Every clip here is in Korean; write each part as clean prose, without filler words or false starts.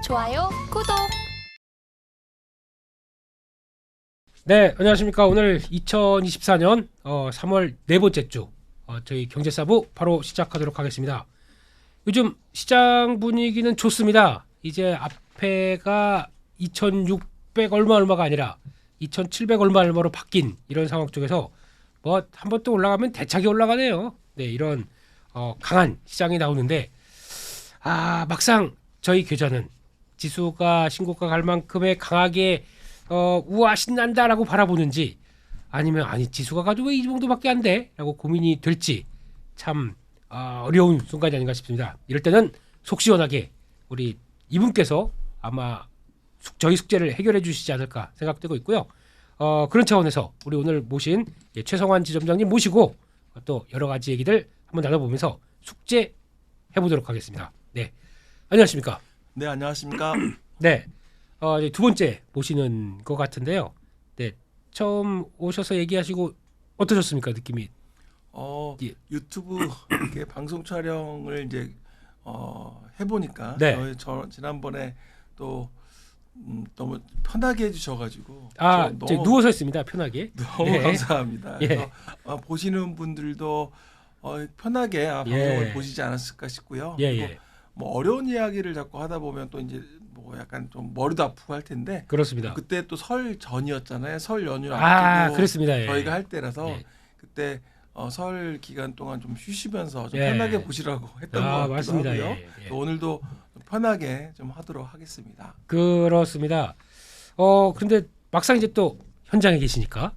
좋아요, 구독. 네, 안녕하십니까. 오늘 2024년 3월 네 번째 주 저희 경제사부 바로 시작하도록 하겠습니다. 요즘 시장 분위기는 좋습니다. 이제 앞에가 2,600 얼마가 아니라 2,700 얼마로 바뀐 이런 상황 쪽에서 뭐 한 번 또 올라가면 대차게 올라가네요. 네, 이런 강한 시장이 나오는데 막상 저희 계좌는 지수가 신고가 갈 만큼의 강하게 우와 신난다라고 바라보는지 아니면 아니 지수가 가지고 왜 이 정도밖에 안 돼라고 고민이 될지 참 어려운 순간이 아닌가 싶습니다. 이럴 때는 속 시원하게 우리 이분께서 아마 저희 숙제를 해결해 주시지 않을까 생각되고 있고요. 그런 차원에서 우리 오늘 모신 최성환 지점장님 모시고 또 여러 가지 얘기들 한번 나눠보면서 숙제 해보도록 하겠습니다. 네, 안녕하십니까? 네, 안녕하십니까? 네, 이제 두 번째 모시는 것 같은데요. 네, 처음 오셔서 얘기하시고 어떠셨습니까? 느낌이? 예. 유튜브 이렇게 방송 촬영을 이제 해보니까 네. 저 지난번에 또 너무 편하게 해주셔가지고 저 너무 누워서 있습니다. 편하게. 너무 네. 감사합니다. 예. 그래서 보시는 분들도 편하게 방송을 예. 보시지 않았을까 싶고요. 예, 그리고 예. 뭐 어려운 이야기를 자꾸 하다 보면 또 이제 뭐 약간 좀 머리도 아프고 할 텐데 그렇습니다. 그때 또 설 전이었잖아요. 설 연휴 앞두고 그렇습니다. 예. 저희가 할 때라서 예. 그때 설 기간 동안 좀 쉬시면서 좀 예. 편하게 보시라고 했던 것 같기도 맞습니다. 하고요. 예, 예. 또 오늘도 편하게 좀 하도록 하겠습니다. 그렇습니다. 근데 막상 이제 또 현장에 계시니까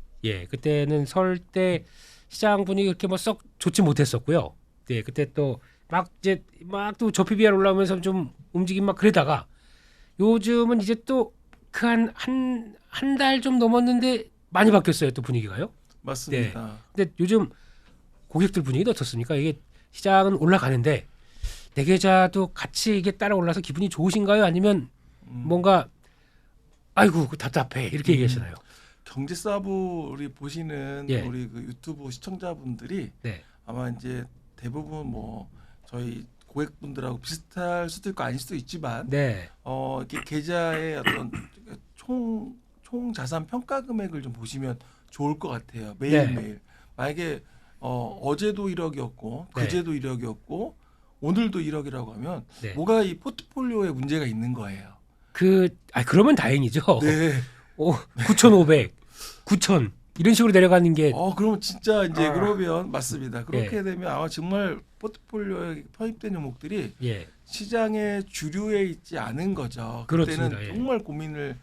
그때는 설 때 시장 분위기 그렇게 뭐 썩 좋지 못했었고요. 네, 그때 또 막 이제 막 또 저 PBR 올라오면서 좀 움직임 막 그러다가 요즘은 이제 또 그 한 달 좀 넘었는데 많이 바뀌었어요. 또 분위기가요. 맞습니다. 근데 요즘 고객들 분위기는 어떻습니까? 이게 시장은 올라가는데 내 계좌도 같이 이게 따라 올라서 기분이 좋으신가요? 아니면 뭔가 아이고 답답해 이렇게 얘기하시나요? 경제사부 우리 보시는 예. 우리 그 유튜브 시청자분들이 네, 아마 이제 대부분 뭐 저희 고객분들하고 비슷할 수도 있고 아닐 수도 있지만 네, 이렇게 계좌의 어떤 총 자산 평가 금액을 좀 보시면 좋을 것 같아요. 매일매일. 만약에 어제도 1억이었고 네. 그제도 1억이었고 오늘도 1억이라고 하면 네. 뭐가 이 포트폴리오에 문제가 있는 거예요. 그러면 다행이죠. 네. 9,500, 9,000 이런 식으로 내려가는 게 그러면 진짜 이제 아. 그러면 맞습니다. 그렇게 예. 되면 아마 정말 포트폴리오에 편입된 종목들이 예, 시장의 주류에 있지 않은 거죠. 그렇습니다. 그때는 예. 정말 고민을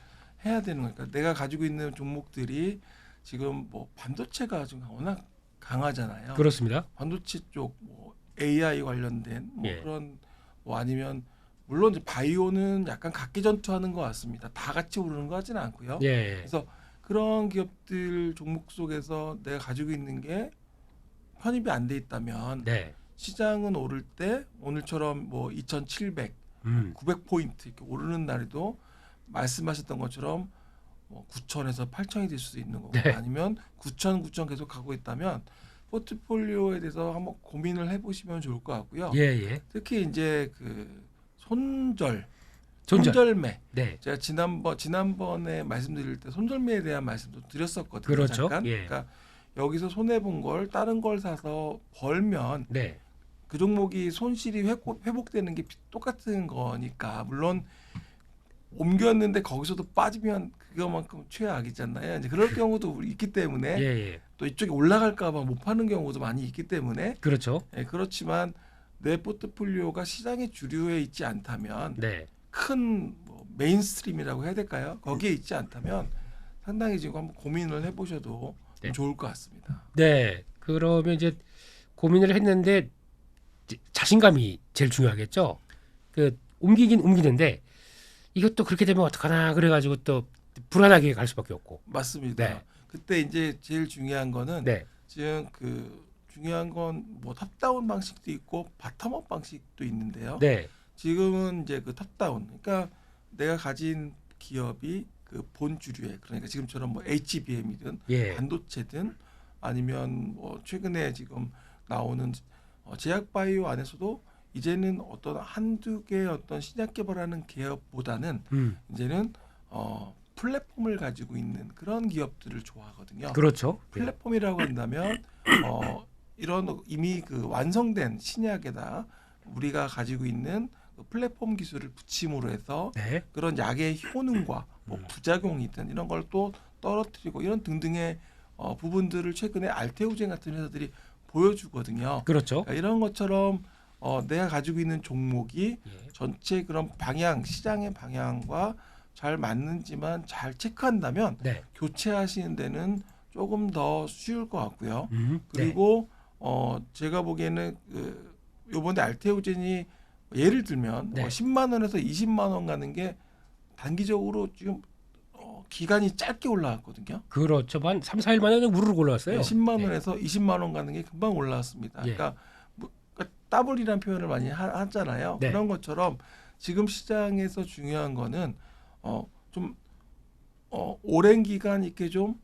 해야 되는 거니까 내가 가지고 있는 종목들이 지금 뭐 반도체가 좀 워낙 강하잖아요. 그렇습니다. 반도체 쪽 뭐 AI 관련된 뭐 예. 그런 뭐 아니면 물론 이제 바이오는 약간 각기 전투하는 것 같습니다. 다 같이 오르는 것 같지는 않고요. 예, 그래서 그런 기업들 종목 속에서 내가 가지고 있는 게 편입이 안 돼 있다면 네, 시장은 오를 때 오늘처럼 뭐 2,700, 900포인트 이렇게 오르는 날에도 말씀하셨던 것처럼 뭐 9,000에서 8,000이 될 수도 있는 거고 네. 아니면 9,000, 9,000 계속 가고 있다면 포트폴리오에 대해서 한번 고민을 해보시면 좋을 것 같고요. 예, 예. 특히 이제 그 존절. 손절매. 네, 제가 지난번에 말씀드릴 때 손절매에 대한 말씀도 드렸었거든요. 그렇죠. 잠깐. 예. 그러니까 여기서 손해 본 걸 다른 걸 사서 벌면 네, 그 종목이 손실이 회복되는 게 똑같은 거니까 물론 옮겼는데 거기서도 빠지면 그거만큼 최악이잖아요. 이제 그럴 경우도 있기 때문에 예, 예. 또 이쪽이 올라갈까봐 못 파는 경우도 많이 있기 때문에 그렇죠. 그렇지만 내 포트폴리오가 시장의 주류에 있지 않다면 네, 큰 뭐 메인스트림이라고 해야 될까요? 거기에 있지 않다면 상당히 지금 한번 고민을 해보셔도 네. 좋을 것 같습니다. 네. 그러면 이제 고민을 했는데 이제 자신감이 제일 중요하겠죠. 옮기긴 옮기는데 이것도 그렇게 되면 어떡하나 그래가지고 또 불안하게 갈 수밖에 없고. 맞습니다. 네. 그때 이제 제일 중요한 거는 네, 지금 중요한 건 뭐 탑다운 방식도 있고 바텀업 방식도 있는데요. 네, 지금은 이제 그 탑다운, 그러니까 내가 가진 기업이 그 본주류에 그러니까 지금처럼 뭐 HBM이든 예, 반도체든 아니면 뭐 최근에 지금 나오는 제약바이오 안에서도 이제는 어떤 한두 개의 어떤 신약 개발하는 기업보다는 이제는 플랫폼을 가지고 있는 그런 기업들을 좋아하거든요. 그렇죠. 예. 플랫폼이라고 한다면 이런 이미 그 완성된 신약에다 우리가 가지고 있는 그 플랫폼 기술을 붙임으로 해서 네. 그런 약의 효능과 뭐 부작용이든 이런 걸 또 떨어뜨리고 이런 등등의 부분들을 최근에 알테오젠 같은 회사들이 보여주거든요. 그렇죠. 그러니까 이런 것처럼 내가 가지고 있는 종목이 예. 전체 그런 방향, 시장의 방향과 잘 맞는지만 잘 체크한다면 네. 교체하시는 데는 조금 더 쉬울 것 같고요. 네. 그리고 제가 보기에는 요번에 알테오젠이 예를 들면 네. 10만 원에서 20만 원 가는 게 단기적으로 지금 기간이 짧게 올라왔거든요. 그렇죠. 한 3, 4일 만에 그냥 우르르 올라왔어요. 10만 네. 원에서 20만 원 가는 게 금방 올라왔습니다. 예. 그러니까, 그러니까 더블이라는 표현을 많이 하잖아요. 네. 그런 것처럼 지금 시장에서 중요한 거는 좀 오랜 기간 이렇게 좀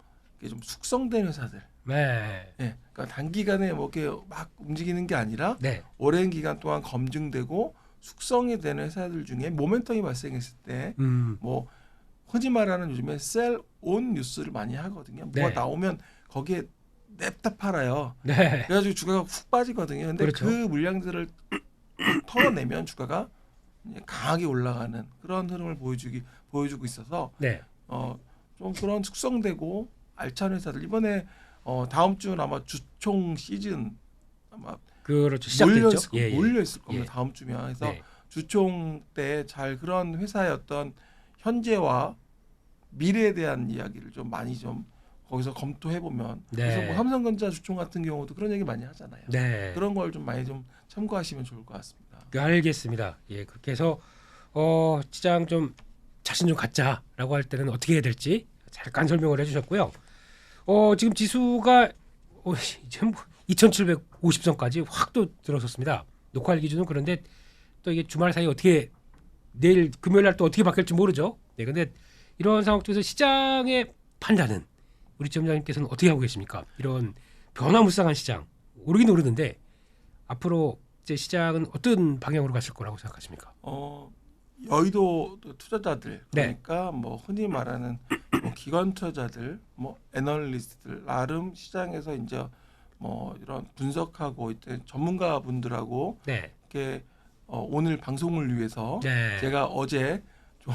숙성된 회사들. 네. 예, 그러니까 단기간에 뭐 이렇게 막 움직이는 게 아니라 네. 오랜 기간 동안 검증되고 숙성이 되는 회사들 중에 모멘텀이 발생했을 때 뭐 흔히 말하는 요즘에 셀온 뉴스를 많이 하거든요. 뭐가 네. 나오면 거기에 냅다 팔아요. 네. 그래가지고 주가가 훅 빠지거든요. 근데 그렇죠. 그 물량들을 털어내면 주가가 이제 강하게 올라가는 그런 흐름을 보여주고 있어서 네. 좀 그런 숙성되고 알찬 회사들 이번에 다음 주는 아마 주총 시즌 아마 그렇죠. 시작됐죠. 몰려 있을 겁니다. 예. 다음 주면 그래서 네. 주총 때 잘 그런 회사의 어떤 현재와 미래에 대한 이야기를 좀 많이 좀 거기서 검토해 보면 네. 그래서 뭐 삼성전자 주총 같은 경우도 그런 얘기 많이 하잖아요. 네. 그런 걸 좀 많이 좀 참고하시면 좋을 것 같습니다. 알겠습니다. 예, 그렇게 해서 시장 좀 자신 좀 갖자라고 할 때는 어떻게 해야 될지 잠깐 설명을 해주셨고요. 지금 지수가 지금 2,750선까지 확 또 들어섰습니다. 녹화일 기준은 그런데 또 이게 주말 사이 어떻게 내일 금요일 날 또 어떻게 바뀔지 모르죠. 네, 근데 이런 상황 속에서 시장의 판단은 우리 지점장님께서는 어떻게 하고 계십니까? 이런 변화무쌍한 시장 오르긴 오르는데 앞으로 이제 시장은 어떤 방향으로 갔을 거라고 생각하십니까? 여의도 투자자들 네. 그러니까 뭐 흔히 말하는 뭐 기관 투자자들, 뭐 애널리스트들 나름 시장에서 이제 뭐 이런 분석하고 있던 전문가 분들하고 네. 이렇게 오늘 방송을 위해서 네. 제가 어제 좀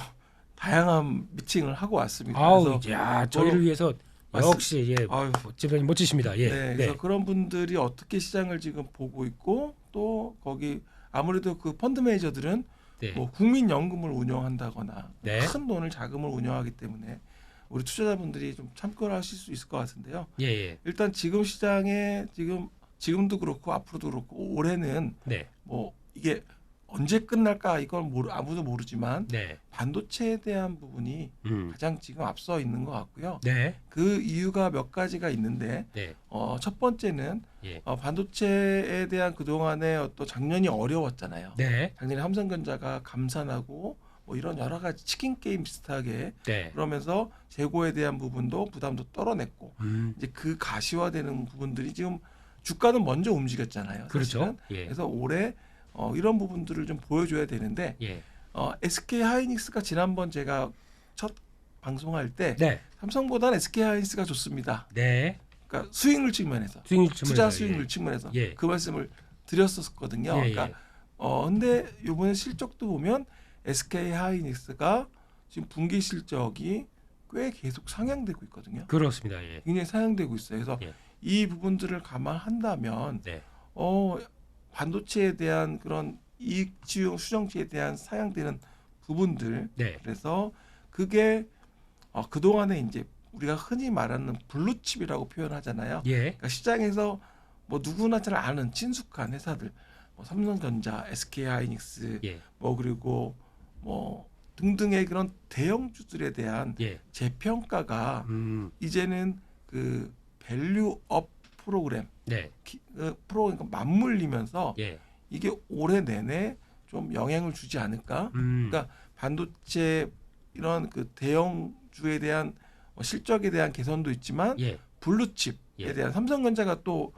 다양한 미팅을 하고 왔습니다. 아우, 그래서 야, 저희를 위해서 역시 예, 아유, 지점장님 멋지십니다. 예. 네, 그래서 그런 분들이 어떻게 시장을 지금 보고 있고 또 거기 아무래도 그 펀드 매니저들은 네. 뭐 국민연금을 운영한다거나 네. 큰 돈을 자금을 운영하기 때문에 우리 투자자분들이 좀 참고를 하실 수 있을 것 같은데요. 예, 예. 일단 지금 시장에 지금도 그렇고 앞으로도 그렇고 올해는 네. 뭐 이게 언제 끝날까 이건 아무도 모르지만 네. 반도체에 대한 부분이 가장 지금 앞서 있는 것 같고요. 네. 그 이유가 몇 가지가 있는데 네. 첫 번째는 예. 반도체에 대한 그동안의 어떤 작년이 어려웠잖아요. 네. 작년에 삼성전자가 감산하고 뭐 이런 여러 가지 치킨 게임 비슷하게 네. 그러면서 재고에 대한 부분도 부담도 떨어냈고 음. 이제 그 가시화되는 부분들이 지금 주가는 먼저 움직였잖아요. 그렇죠. 사실은. 예. 그래서 올해 이런 부분들을 좀 보여줘야 되는데 예. SK 하이닉스가 지난번 제가 첫 방송할 때 네. 삼성보다는 SK 하이닉스가 좋습니다. 네. 그러니까 수익률 측면에서 수익률 투자 측면에서, 수익률 예. 측면에서 예. 그 말씀을 드렸었거든요. 예, 그러니까 예. 근데 이번에 실적도 보면 SK 하이닉스가 지금 분기 실적이 꽤 계속 상향되고 있거든요. 그렇습니다. 예. 굉장히 상향되고 있어요. 그래서 예. 이 부분들을 감안한다면 네. 반도체에 대한 그런 이익지용 수정치에 대한 상향되는 부분들 네. 그래서 그게 그동안에 이제 우리가 흔히 말하는 블루칩이라고 표현하잖아요. 예. 그러니까 시장에서 뭐 누구나 잘 아는 친숙한 회사들, 뭐 삼성전자, SK하이닉스, 예. 뭐 그리고 뭐 등등의 그런 대형주들에 대한 예. 재평가가 이제는 그 밸류업 프로그램, 네. 그러니까 맞물리면서 예. 이게 올해 내내 좀 영향을 주지 않을까? 그러니까 반도체 이런 그 대형주에 대한 실적에 대한 개선도 있지만 예. 블루칩에 예. 대한 삼성전자가 또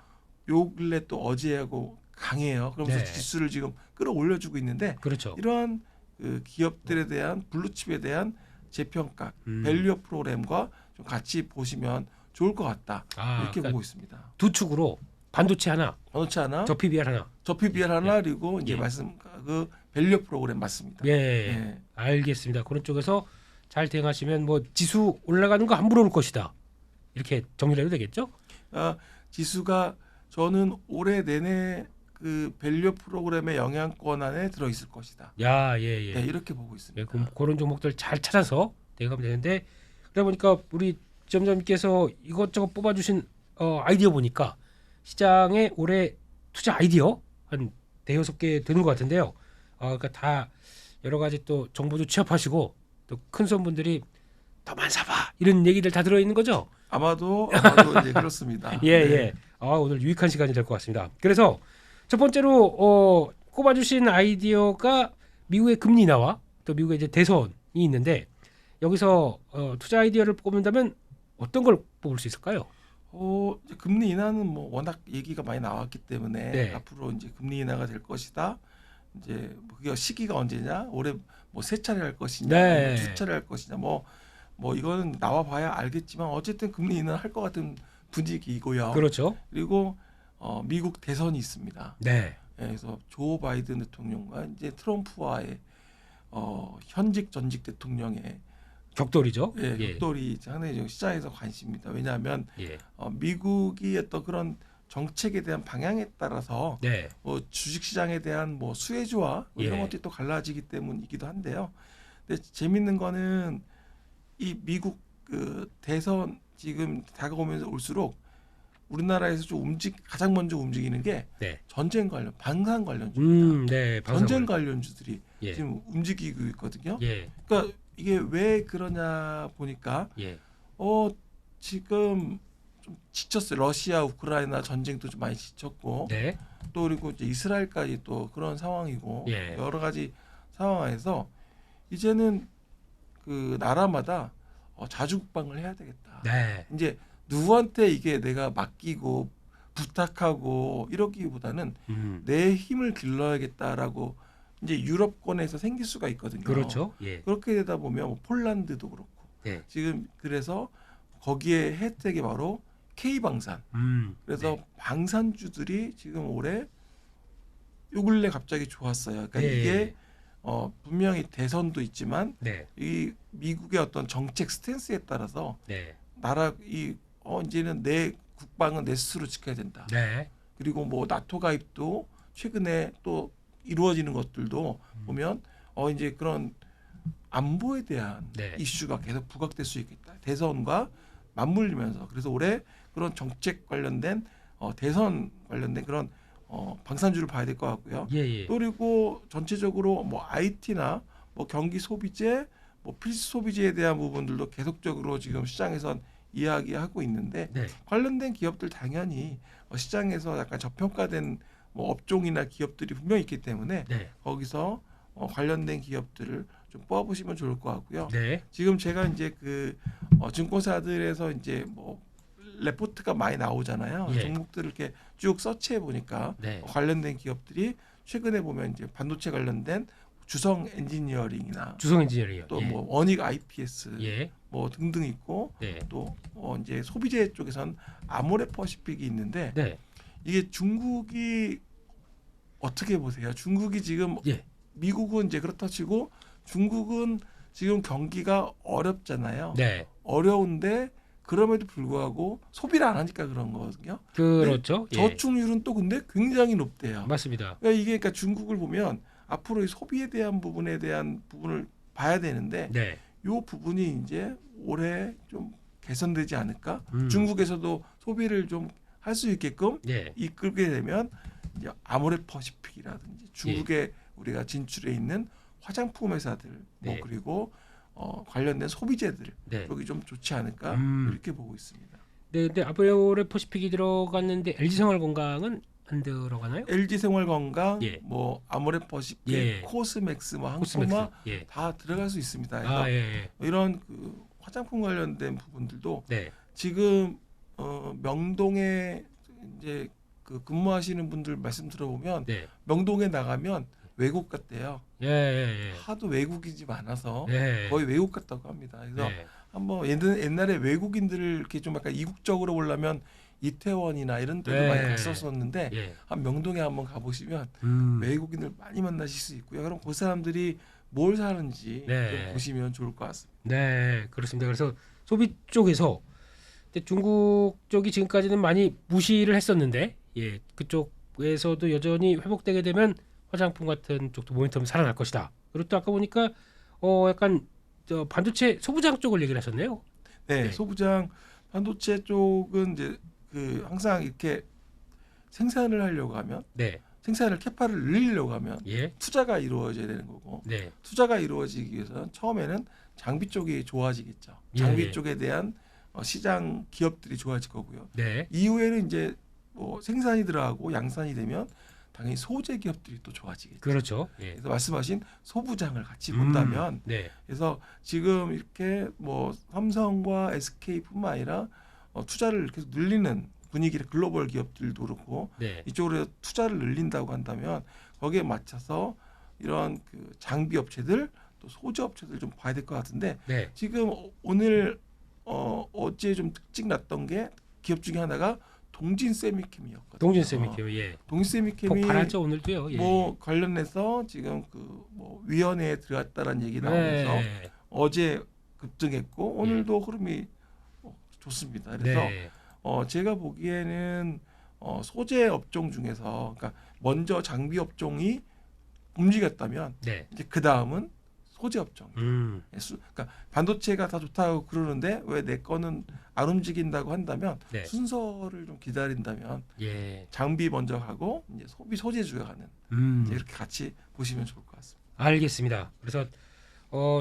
요 근래 또 어제하고 강해요. 그러면서 네. 지수를 지금 끌어올려주고 있는데 그렇죠. 이러한 그 기업들에 대한 블루칩에 대한 재평가, 밸류업 프로그램과 좀 같이 보시면 좋을 것 같다. 이렇게 그러니까 보고 있습니다. 두 축으로 반도체 하나, 반도체 하나, 저 PBR 하나. 저 PBR 하나, 그리고 이제 예. 말씀 그 밸류업 프로그램 맞습니다. 예, 예. 알겠습니다. 그런 쪽에서 잘 대응하시면 뭐 지수 올라가는 거 함부로 올 것이다. 이렇게 정리를 해도 되겠죠? 아, 지수가 저는 올해 내내 그 밸류업 프로그램의 영향권 안에 들어 있을 것이다. 야, 네, 이렇게 보고 있습니다. 예, 그럼 그런 종목들 잘 찾아서 대응하면 되는데 그러다 보니까 우리 지점장님께서 이것저것 뽑아주신 아이디어 보니까 시장에 올해 투자 아이디어 한 대여섯 개 되는 것 같은데요. 그러니까 다 여러 가지 또 정보도 취합하시고 또 큰 손분들이 더 많이 사봐 이런 얘기들 다 들어 있는 거죠. 아마도 이제 그렇습니다. 예, 네. 예. 오늘 유익한 시간이 될 것 같습니다. 그래서 첫 번째로 꼽아주신 아이디어가 미국의 금리 인하와 또 미국의 이제 대선이 있는데 여기서 투자 아이디어를 뽑는다면 어떤 걸 뽑을 수 있을까요? 이제 금리 인하는 뭐 워낙 얘기가 많이 나왔기 때문에 네. 앞으로 이제 금리 인하가 될 것이다. 이제 뭐 그게 시기가 언제냐? 올해 뭐 세 차례 할 것이냐? 네. 아니면 두 차례 할 것이냐? 뭐 이거는 나와 봐야 알겠지만 어쨌든 금리 인하 할 것 같은 분위기이고요. 그렇죠. 그리고 미국 대선이 있습니다. 네. 예, 그래서 조 바이든 대통령과 이제 트럼프와의 현직 전직 대통령의 격돌이죠. 격돌이 상당히 좀 시장에서 관심입니다. 왜냐하면 예. 미국이 어떤 그런 정책에 대한 방향에 따라서 네. 뭐 주식 시장에 대한 뭐 수혜주와 뭐 이런 예. 것들이 또 갈라지기 때문이기도 한데요. 근데 재밌는 거는 이 미국 그 대선 지금 다가오면서 올수록 우리나라에서 좀 가장 먼저 움직이는 게 네. 전쟁 관련, 방산 관련주입니다. 네. 전쟁 관련주들이 예. 지금 움직이고 있거든요. 예. 그러니까 이게 왜 그러냐 보니까 예. 지금 좀 지쳤어요. 러시아 우크라이나 전쟁도 좀 많이 지쳤고 네. 또 그리고 이제 이스라엘까지 또 그런 상황이고 예. 여러 가지 상황에서 이제는 그 나라마다 자주 국방을 해야 되겠다. 네. 이제 누구한테 이게 내가 맡기고 부탁하고 이러기보다는 내 힘을 길러야겠다라고 이제 유럽권에서 생길 수가 있거든요. 그렇죠. 예. 그렇게 되다 보면 뭐 폴란드도 그렇고 네. 지금 그래서 거기에 혜택이 바로 K방산. 그래서 네. 방산주들이 지금 올해 요 근래 갑자기 좋았어요. 그러니까 예. 이게 분명히 대선도 있지만 네. 이 미국의 어떤 정책 스탠스에 따라서 네. 이제는 내 국방은 내 스스로 지켜야 된다. 네. 그리고 뭐 나토 가입도 최근에 또 이루어지는 것들도 보면 이제 그런 안보에 대한 네. 이슈가 계속 부각될 수 있겠다. 대선과 맞물리면서 그래서 올해 그런 정책 관련된 대선 관련된 그런 방산주를 봐야 될 것 같고요. 예. 또 그리고 전체적으로 뭐 IT나 뭐 경기 소비재, 뭐 필수 소비재에 대한 부분들도 계속적으로 지금 시장에선 이야기하고 있는데 네. 관련된 기업들 당연히 시장에서 약간 저평가된 뭐 업종이나 기업들이 분명히 있기 때문에 네. 거기서 관련된 기업들을 좀 뽑아보시면 좋을 것 같고요. 네. 지금 제가 이제 그 증권사들에서 이제 뭐 레포트가 많이 나오잖아요. 예. 종목들을 이렇게 쭉 서치해 보니까 네. 관련된 기업들이 최근에 보면 이제 반도체 관련된 주성 엔지니어링이나 주성 엔지니어링이요. 또 예. 뭐 원익 IPS 예. 뭐 등등 있고 네. 또 이제 소비재 쪽에선 아모레 퍼시픽이 있는데 네. 이게 중국이 어떻게 보세요? 중국이 지금 예. 미국은 이제 그렇다 치고 중국은 지금 경기가 어렵잖아요. 네. 어려운데 그럼에도 불구하고 소비를 안 하니까 그런 거거든요. 그렇죠. 예. 저축률은 또 근데 굉장히 높대요. 맞습니다. 그러니까 중국을 보면 앞으로 이 소비에 대한 부분을 봐야 되는데 네. 이 부분이 이제 올해 좀 개선되지 않을까? 음. 중국에서도 소비를 좀 할 수 있게끔 예. 이끌게 되면 이제 아모레 퍼시픽이라든지 중국에 우리가 진출해 있는 화장품 회사들 뭐 네. 그리고 관련된 소비재들 네. 여기 좀 좋지 않을까 이렇게 보고 있습니다. 네, 근데 아모레 퍼시픽이 들어갔는데 LG생활건강은 안 들어가나요? LG생활건강, 예. 뭐 아모레 퍼시픽, 예. 코스맥스, 뭐 코스맥스. 항코마 예. 다 들어갈 수 있습니다. 그래서 예. 이런 그 화장품 관련된 부분들도 네. 지금 명동에 이제 그 근무하시는 분들 말씀 들어보면 네. 명동에 나가면 외국 같대요. 예, 예, 하도 외국인이 많아서 예. 거의 외국 같다고 합니다. 그래서 네. 한번 옛날에 외국인들을 이렇게 좀 약간 이국적으로 보려면 이태원이나 이런 데도 네. 많이 갔었었는데 예. 한 명동에 한번 가보시면 외국인들 많이 만나실 수 있고요. 그럼 그 사람들이 뭘 사는지 네. 좀 보시면 좋을 것 같습니다. 네, 그렇습니다. 그래서 소비 쪽에서 근데 중국 쪽이 지금까지는 많이 무시를 했었는데, 예, 그쪽에서도 여전히 회복되게 되면 화장품 같은 쪽도 모멘텀 살아날 것이다. 그리고 또 아까 보니까 약간 저 반도체 소부장 쪽을 얘기를 하셨네요. 네, 네. 소부장 반도체 쪽은 이제 그 항상 이렇게 생산을 하려고 하면 네, 생산을 캐파를 늘리려고 하면 예, 투자가 이루어져야 되는 거고 네, 투자가 이루어지기 위해서는 처음에는 장비 쪽이 좋아지겠죠. 예, 장비 예. 쪽에 대한 시장 기업들이 좋아질 거고요. 네, 이후에는 이제 뭐 생산이 들어가고 양산이 되면 당연히 소재 기업들이 또 좋아지겠죠. 그렇죠. 예. 그래서 말씀하신 소부장을 같이 본다면 네, 그래서 지금 이렇게 뭐 삼성과 SK뿐만 아니라 투자를 계속 늘리는 분위기를 글로벌 기업들도 그렇고 네, 이쪽으로 투자를 늘린다고 한다면 거기에 맞춰서 이런 그 장비 업체들 또 소재 업체들 좀 봐야 될 것 같은데 네. 지금 오늘 어제 좀 특징 났던 게 기업 중에 하나가 동진 세미캠이었거든요. 동진 세미케어, 예. 동진 세미캠이 폭발하죠 오늘도요. 예. 뭐 관련해서 지금 그 뭐 위원회에 들어갔다는 얘기 나오면서 네, 어제 급등했고 오늘도 흐름이 좋습니다. 그래서 네, 제가 보기에는 소재 업종 중에서 그러니까 먼저 장비 업종이 움직였다면 네. 이제 그 다음은 소재 업종. 음, 그러니까 반도체가 다 좋다고 그러는데 왜 내 거는 안 움직인다고 한다면 네. 순서를 좀 기다린다면 예. 장비 먼저 가고 이제 소재주가 가는 이제 이렇게 같이 보시면 좋을 것 같습니다. 알겠습니다. 그래서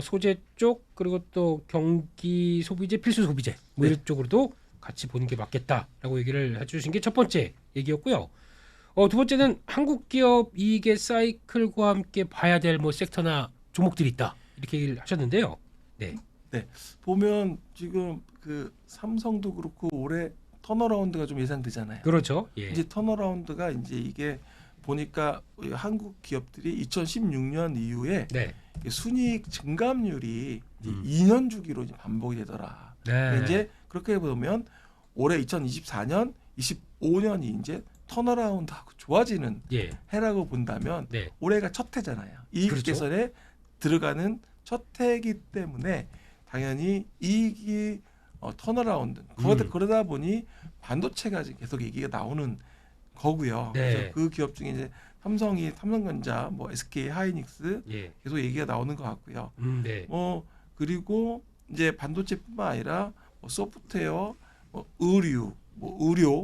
소재 쪽 그리고 또 경기 소비재, 필수 소비재 뭐 네. 이런 쪽으로도 같이 보는 게 맞겠다라고 얘기를 해주신 게 첫 번째 얘기였고요. 두 번째는 한국 기업 이익의 사이클과 함께 봐야 될 뭐 섹터나 종목들이 있다 이렇게 얘기를 하셨는데요. 네, 보면 지금 그 삼성도 그렇고 올해 턴어라운드가 좀 예상되잖아요. 그렇죠. 예, 이제 턴어라운드가 이제 이게 보니까 우리 한국 기업들이 2016년 이후에 네, 순이익 증감률이 이제 음. 2년 주기로 이제 반복이 되더라. 네, 이제 그렇게 보면 올해 2024년, 25년이 이제 턴어라운드하고 좋아지는 예, 해라고 본다면 네, 올해가 첫 해잖아요. 이익 그렇죠. 개선에 들어가는 첫 해이기 때문에 당연히 이익이 턴어라운드. 그러다 보니 반도체가 지금 계속 얘기가 나오는 거고요. 네. 그래서 그 기업 중에 이제 삼성전자, 뭐 SK 하이닉스 예, 계속 얘기가 나오는 것 같고요. 네, 그리고 이제 반도체뿐만 아니라 뭐 소프트웨어, 뭐 의료,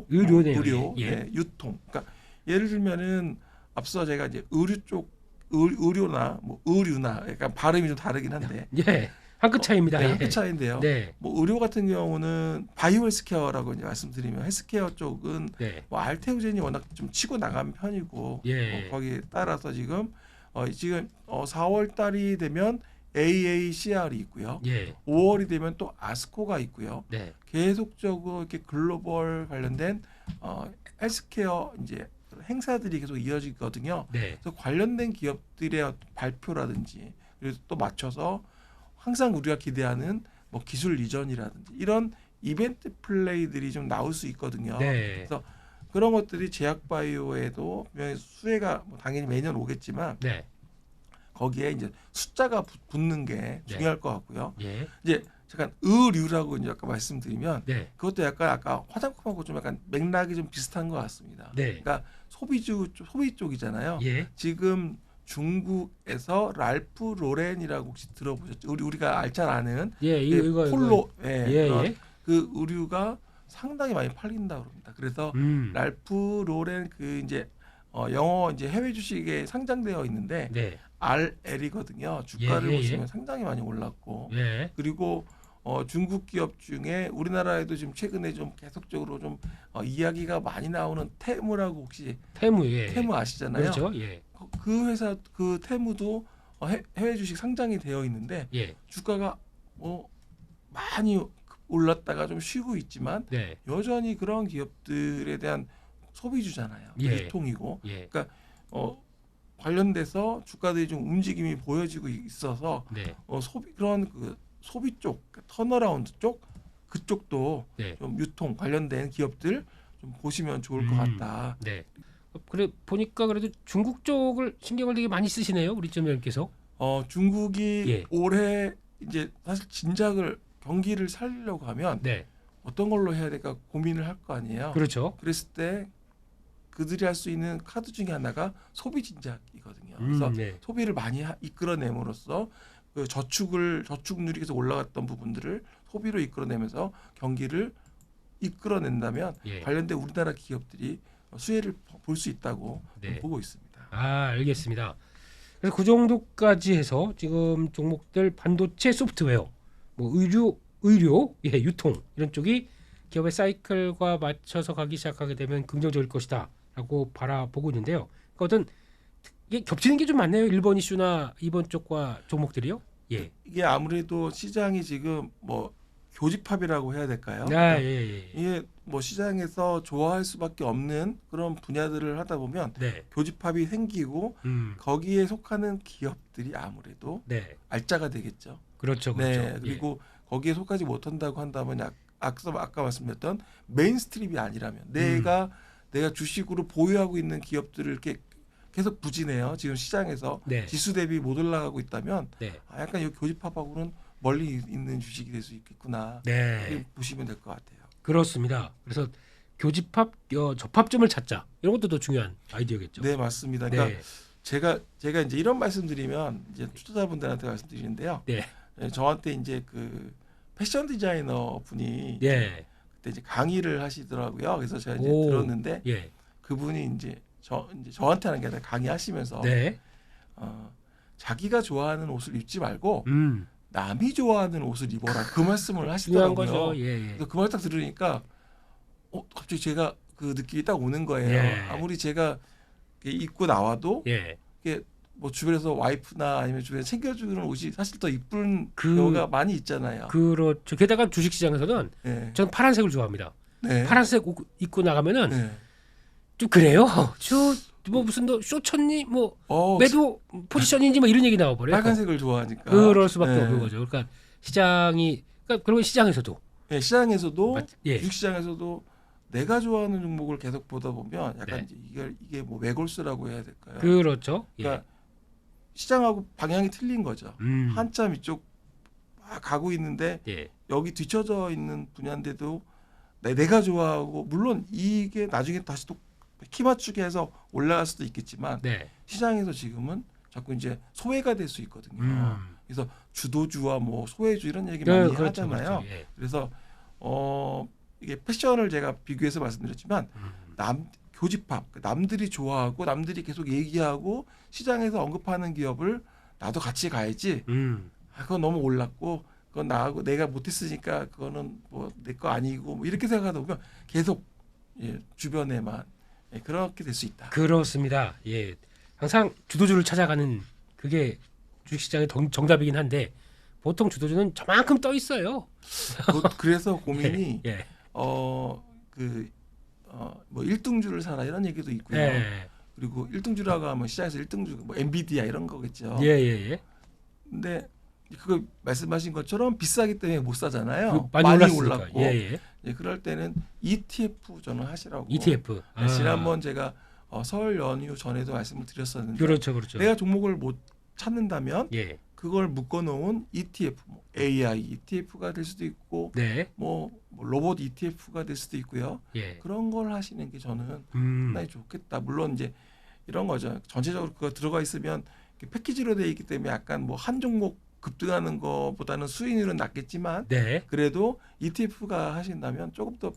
의료네요. 의료, 예, 예. 네, 유통. 그러니까 예를 들면은 앞서 제가 이제 의료 쪽 의료나 뭐 의류나 약간 발음이 좀 다르긴 한데 예, 한 끗 차이입니다. 네, 예. 한끗 차이인데요. 네, 뭐 의료 같은 경우는 바이오 헬스케어라고 이제 말씀드리면 헬스케어 쪽은 네, 뭐 알테오젠이 워낙 좀 치고 나간 편이고 예. 거기에 따라서 지금 4월 달이 되면 AACR이 있고요. 예, 5월이 되면 또 아스코가 있고요. 네, 계속적으로 이렇게 글로벌 관련된 헬스케어 이제 행사들이 계속 이어지거든요. 네, 그래서 관련된 기업들의 어떤 발표라든지 그리고 또 맞춰서 항상 우리가 기대하는 뭐 기술 이전이라든지 이런 이벤트 플레이들이 좀 나올 수 있거든요. 네, 그래서 그런 것들이 제약바이오에도 분명히 수혜가 뭐 당연히 매년 오겠지만 네, 거기에 이제 숫자가 붙는 게 중요할 것 같고요. 예, 이제 잠깐 의류라고 이제 아까 말씀드리면 네, 그것도 약간 아까 화장품하고 좀 약간 맥락이 좀 비슷한 것 같습니다. 네. 그러니까 소비 쪽이잖아요. 예, 지금 중국에서 랄프 로렌이라고 혹시 들어보셨죠? 우리가 잘 아는 예, 이거 폴로 예, 그런 예. 그 의류가 상당히 많이 팔린다고 합니다. 그래서 랄프 로렌 그 이제 영어 이제 해외 주식에 상장되어 있는데 네, RL이거든요. 주가를 예, 예, 보시면 상당히 많이 올랐고 예, 그리고 중국 기업 중에 우리나라에도 지금 최근에 좀 계속적으로 좀 이야기가 많이 나오는 테무라고 혹시 태무, 예, 테무 아시잖아요. 그렇죠, 예, 그 회사 그 테무도 해외 주식 상장이 되어 있는데 예, 주가가 뭐 많이 올랐다가 좀 쉬고 있지만 네, 여전히 그런 기업들에 대한 소비주잖아요. 예. 유통이고 예. 관련돼서 주가들이 좀 움직임이 보여지고 있어서 네. 소비 그런 그 소비 쪽 턴어라운드 쪽 그쪽도 네. 좀 유통 관련된 기업들 좀 보시면 좋을 것 같다. 네. 그래 보니까 그래도 중국 쪽을 신경을 되게 많이 쓰시네요, 우리 점장님께서. 중국이 예. 올해 이제 사실 진작을 경기를 살리려고 하면 네. 어떤 걸로 해야 될까 고민을 할 거 아니에요. 그렇죠. 그랬을 때 그들이 할 수 있는 카드 중에 하나가 소비 진작이거든요. 그래서 네. 소비를 많이 이끌어냄으로써 그 저축 누리에서 올라갔던 부분들을 소비로 이끌어내면서 경기를 이끌어낸다면 예. 관련된 우리나라 기업들이 수혜를 볼 수 있다고 네. 보고 있습니다. 알겠습니다. 그래서 그 정도까지 해서 지금 종목들 반도체, 소프트웨어, 뭐 의료, 예, 유통 이런 쪽이 기업의 사이클과 맞춰서 가기 시작하게 되면 긍정적일 것이다라고 바라보고 있는데요. 그러니까 어떤 이게 겹치는 게 좀 많네요. 1번 이슈나 2번 쪽과 종목들이요. 예. 이게 아무래도 시장이 지금 뭐 교집합이라고 해야 될까요? 예, 예. 이게 뭐 시장에서 좋아할 수밖에 없는 그런 분야들을 하다 보면 네. 교집합이 생기고 거기에 속하는 기업들이 아무래도 네. 알짜가 되겠죠. 그렇죠. 네. 그리고 거기에 속하지 못한다고 한다면 아까 말씀드렸던 메인스트림이 아니라면 내가 주식으로 보유하고 있는 기업들을 이렇게 계속 부진해요. 지금 시장에서 네. 지수 대비 못 올라가고 있다면 네. 약간 이 교집합하고는 멀리 있는 주식이 될 수 있겠구나. 네. 이렇게 보시면 될 것 같아요. 그렇습니다. 그래서 교집합 접합점을 찾자 이런 것도 더 중요한 아이디어겠죠. 네, 맞습니다. 그러니까 네. 제가 이제 이런 말씀드리면 이제 투자자분들한테 말씀드리는데요. 네. 저한테 이제 그 패션 디자이너 분이 예. 그때 이제 강의를 하시더라고요. 그래서 제가 이제 오. 들었는데 예. 그분이 이제 저한테 하는 게 아니라 강의하시면서 네. 자기가 좋아하는 옷을 입지 말고 남이 좋아하는 옷을 입어라 그 말씀을 중요한 하시더라고요. 거죠. 예. 그래서 그 말 딱 들으니까 갑자기 제가 그 느낌이 딱 오는 거예요. 예. 아무리 제가 입고 나와도 예. 뭐 주변에서 와이프나 아니면 주변에 챙겨주는 옷이 사실 더 이쁜 경우가 많이 있잖아요. 그렇죠. 게다가 주식 시장에서는 네. 저는 파란색을 좋아합니다. 네. 파란색 옷 입고 나가면은 네. 좀 그래요. 뭐 무슨 너 쇼쳤니? 뭐 매도 포지션인지 뭐 이런 얘기 나와 버려요. 빨간색을 좋아하니까 그럴 수밖에 네. 없는 거죠. 그러니까 시장이 그리고 시장에서도 네, 시장에서도 예. 주식시장에서도 내가 좋아하는 종목을 계속 보다 보면 약간 네. 이제 이게 뭐 외골수라고 해야 될까요? 그렇죠. 그러니까 시장하고 방향이 틀린 거죠. 한참 이쪽 막 가고 있는데 예. 여기 뒤쳐져 있는 분야인데도 내가 좋아하고 물론 이게 나중에 다시 또 키 맞추게 해서 올라갈 수도 있겠지만 네. 시장에서 지금은 자꾸 이제 소외가 될 수 있거든요. 그래서 주도주와 뭐 소외주 이런 얘기 많이 그렇죠, 하잖아요. 그렇죠. 예. 그래서 이게 패션을 제가 비교해서 말씀드렸지만 교집합 남들이 좋아하고 남들이 계속 얘기하고 시장에서 언급하는 기업을 나도 같이 가야지. 그건 너무 올랐고 그건 나하고 내가 못했으니까 그거는 뭐 내 거 아니고 뭐 이렇게 생각하다 보면 계속 주변에만 그렇게 될 수 있다. 그렇습니다. 예. 항상 주도주를 찾아가는 그게 주식시장의 정답이긴 한데 보통 주도주는 저만큼 떠 있어요. 그래서 고민이 예. 뭐 1등주를 사라 이런 얘기도 있고요. 예. 그리고 1등주라고 하면 시장에서 1등주 뭐 엔비디아 이런 거겠죠. 예. 근데 그거 말씀하신 것처럼 비싸기 때문에 못 사잖아요. 많이 올랐고. 예. 그럴 때는 ETF 저는 하시라고. ETF. 지난번 제가 설 연휴 전에도 말씀을 드렸었는데 그렇죠. 내가 종목을 못 찾는다면 예. 그걸 묶어놓은 ETF, 뭐 AI ETF가 될 수도 있고, 네. 뭐 로봇 ETF가 될 수도 있고요. 예. 그런 걸 하시는 게 저는 상당히 좋겠다. 물론 이제 이런 거죠. 전체적으로 그거 들어가 있으면 패키지로 되어 있기 때문에 약간 뭐 한 종목 급등하는 것보다는 수익률은 낮겠지만, 네. 그래도 ETF가 하신다면 조금 더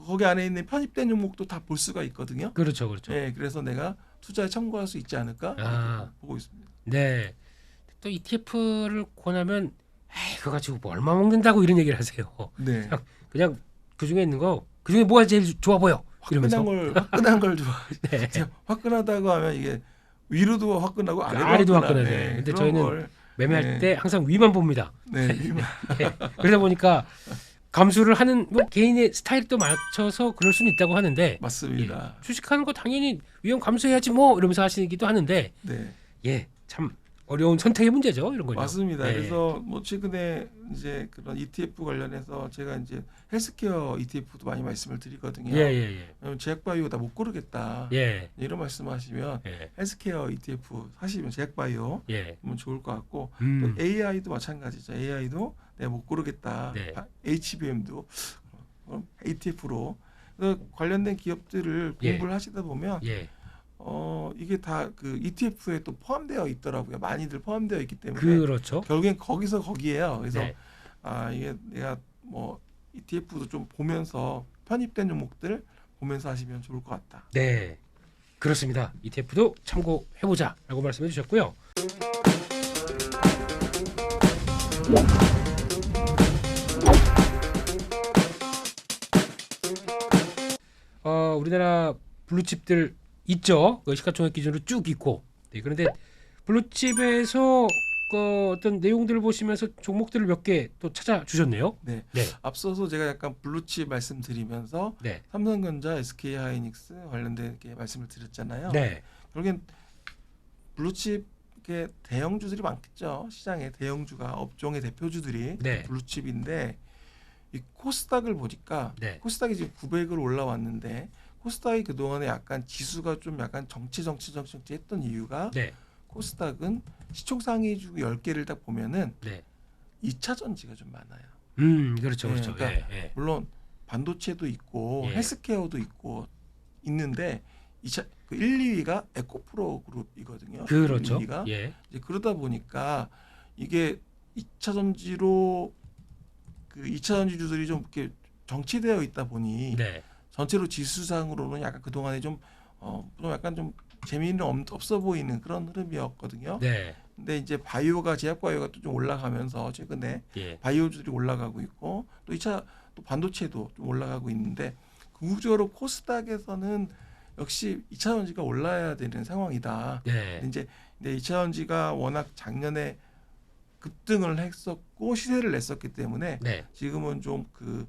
거기 안에 있는 편입된 종목도 다 볼 수가 있거든요. 그렇죠. 네, 그래서 내가 투자에 참고할 수 있지 않을까 이렇게 보고 있습니다. 네. 또 ETF를 권하면 그거 가지고 뭐 얼마 먹는다고 이런 얘기를 하세요. 네. 그냥 그 중에 있는 거 그 중에 뭐가 제일 좋아 보여? 이러면서. 화끈한 걸 좋아. 네. 화끈하다고 하면 이게 위로도 화끈하고 아래도 화끈하네. 네, 근데 저희는 매매할 네. 때 항상 위만 봅니다. 네, 네. 그러다 보니까 감수를 하는 뭐 개인의 스타일에 또 맞춰서 그럴 수는 있다고 하는데 맞습니다. 주식하는 거 당연히 위험 감수해야지 뭐 이러면서 하시기도 하는데 네. 참 어려운 선택의 문제죠 이런 건요. 맞습니다. 네. 그래서 뭐 최근에 이제 그런 ETF 관련해서 제가 이제 헬스케어 ETF도 많이 말씀을 드리거든요. 왜냐면 제약바이오 다 못 고르겠다. 이런 말씀하시면 헬스케어 ETF 사시면 제약바이오 하면 좋을 것 같고 또 AI도 마찬가지죠. AI도 내가 못 고르겠다. 네. HBM도 ETF로 관련된 기업들을 예. 공부를 하시다 보면 이게 다 그 ETF에 또 포함되어 있더라고요. 많이들 포함되어 있기 때문에 그렇죠. 결국엔 거기서 거기에요. 그래서 네. 이게 내가 뭐 ETF도 좀 보면서 편입된 종목들 보면서 하시면 좋을 것 같다. 네. 그렇습니다. ETF도 참고해보자라고 말씀해 주셨고요. 우리나라 블루칩들 있죠. 그 시가총액 기준으로 쭉 있고. 네, 그런데 블루칩에서 어떤 내용들을 보시면서 종목들을 몇 개 또 찾아주셨네요. 네. 네. 앞서서 제가 약간 블루칩 말씀드리면서 네. 삼성전자, SK하이닉스 관련된 게 말씀을 드렸잖아요. 네. 결국엔 블루칩의 대형주들이 많겠죠. 시장에 대형주가 업종의 대표주들이 네. 블루칩인데 이 코스닥을 보니까 네. 코스닥이 지금 900을 올라왔는데 코스닥이 그동안에 약간 지수가 좀 약간 정치 했던 이유가 네. 코스닥은 시총상위주 10개를 딱 보면은 네. 2차 전지가 좀 많아요. 그렇죠. 네, 그렇죠. 그러니까 예. 물론 반도체도 있고 예. 헬스케어도 있고 있는데 2차 그 1, 2위가 에코프로 그룹이거든요. 그렇죠. 1, 2위가 예. 이제 그러다 보니까 이게 2차 전지로 그 2차 전지주들이 좀 이렇게 정치되어 있다 보니 네. 전체로 지수상으로는 약간 그동안에 좀 약간 좀 재미는 없어 보이는 그런 흐름이었거든요. 네. 근데 이제 제약 바이오가 또 좀 올라가면서 최근에 예. 바이오주들이 올라가고 있고 또 2차 또 반도체도 좀 올라가고 있는데 궁극적으로 코스닥에서는 역시 2차 전지가 올라야 되는 상황이다. 네. 근데 이제 2차 전지가 워낙 작년에 급등을 했었고 시세를 냈었기 때문에 네. 지금은 좀 그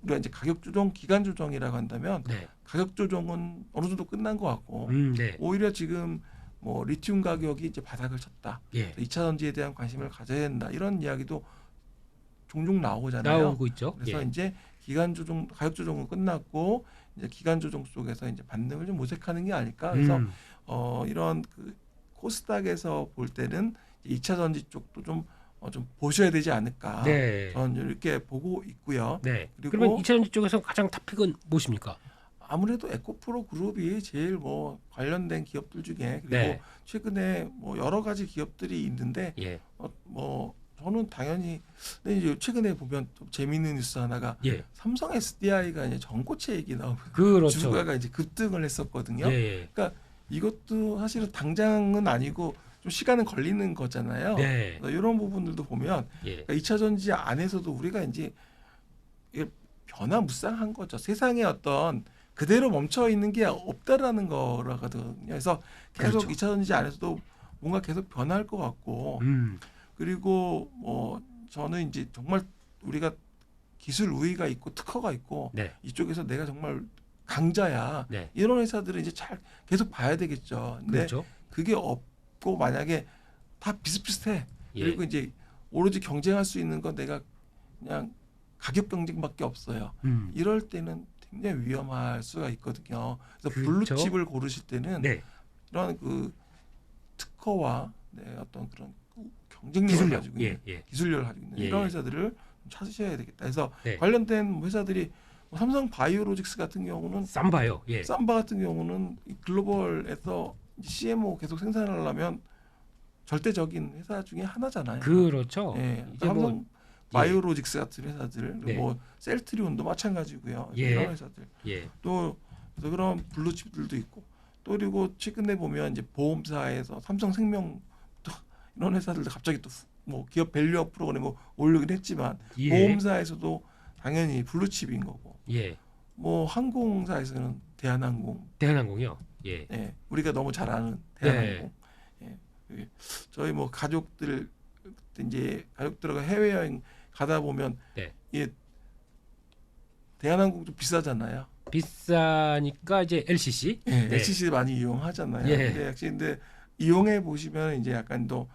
우리가 이제 가격 조정 기간 조정이라고 한다면 네. 가격 조정은 어느 정도 끝난 것 같고 네. 오히려 지금 뭐 리튬 가격이 이제 바닥을 쳤다. 예. 2차 전지에 대한 관심을 가져야 된다. 이런 이야기도 종종 나오잖아요. 나오고 있죠. 그래서 예. 이제 기간 조정 가격 조정은 끝났고 이제 기간 조정 속에서 이제 반등을 좀 모색하는 게 아닐까. 그래서 이런 그 코스닥에서 볼 때는 2차 전지 쪽도 좀 보셔야 되지 않을까. 네. 저는 이렇게 보고 있고요. 네. 그리고 그러면 2차 전지 쪽에서 가장 탑픽은 무엇입니까? 아무래도 에코프로 그룹이 제일 뭐 관련된 기업들 중에 그리고 네. 최근에 뭐 여러 가지 기업들이 있는데 예. 뭐 저는 당연히 근데 이제 최근에 보면 또 재미있는 뉴스 하나가 예. 삼성 SDI가 이제 전고체 얘기 나오면 그렇죠. 주가가 이제 급등을 했었거든요. 예. 그러니까 이것도 사실은 당장은 아니고 좀 시간은 걸리는 거잖아요. 네. 이런 부분들도 보면 예. 그러니까 2차 전지 안에서도 우리가 이제 이게 변화무쌍한 거죠. 세상에 어떤 그대로 멈춰 있는 게 없다라는 거라거든요. 그래서 계속 그렇죠. 2차 전지 안에서도 뭔가 계속 변할 것 같고 그리고 뭐 저는 이제 정말 우리가 기술 우위가 있고 특허가 있고 네. 이쪽에서 내가 정말 강자야. 네. 이런 회사들은 이제 잘 계속 봐야 되겠죠. 근데 그렇죠. 그게 없고 만약에 다 비슷비슷해. 예. 그리고 이제 오로지 경쟁할 수 있는 건 내가 그냥 가격 경쟁밖에 없어요. 이럴 때는 굉장히 위험할 수가 있거든요. 그래서 그렇죠. 블루칩을 고르실 때는 네. 이런 그 특허와 어떤 그런 경쟁력을 기술력. 가지고 있는 예. 기술력을 가지고 있는 예. 이런 회사들을 좀 찾으셔야 되겠다. 그래서 네. 관련된 회사들이 뭐 삼성 바이오로직스 같은 경우는 쌈바요. 예. 삼바 같은 경우는 이 글로벌에서 CMO 계속 생산하려면 절대적인 회사 중에 하나잖아요. 그렇죠. 예. 이제 삼성 뭐 바이오로직스 같은 회사들, 네. 뭐 셀트리온도 마찬가지고요. 예. 이런 회사들. 예. 또 그래서 그런 블루칩들도 있고 또 그리고 최근에 보면 이제 보험사에서 삼성생명 또 이런 회사들도 갑자기 또 뭐 기업 밸류업 프로그램 뭐 올리긴 했지만 예. 보험사에서도 당연히 블루칩인 거고 예. 뭐 항공사에서는 대한항공, 대한항공이요. 예. 예, 우리가 너무 잘 아는 대한항공, 예, 저희 뭐 가족들 이제 가족들과 해외여행 가다 보면 네. 이게 대한항공도 비싸잖아요. 비싸니까 이제 LCC. 예, 네. LCC 많이 이용하잖아요. 예. 근데 역시 근데 이용해 보시면 이제 약간 또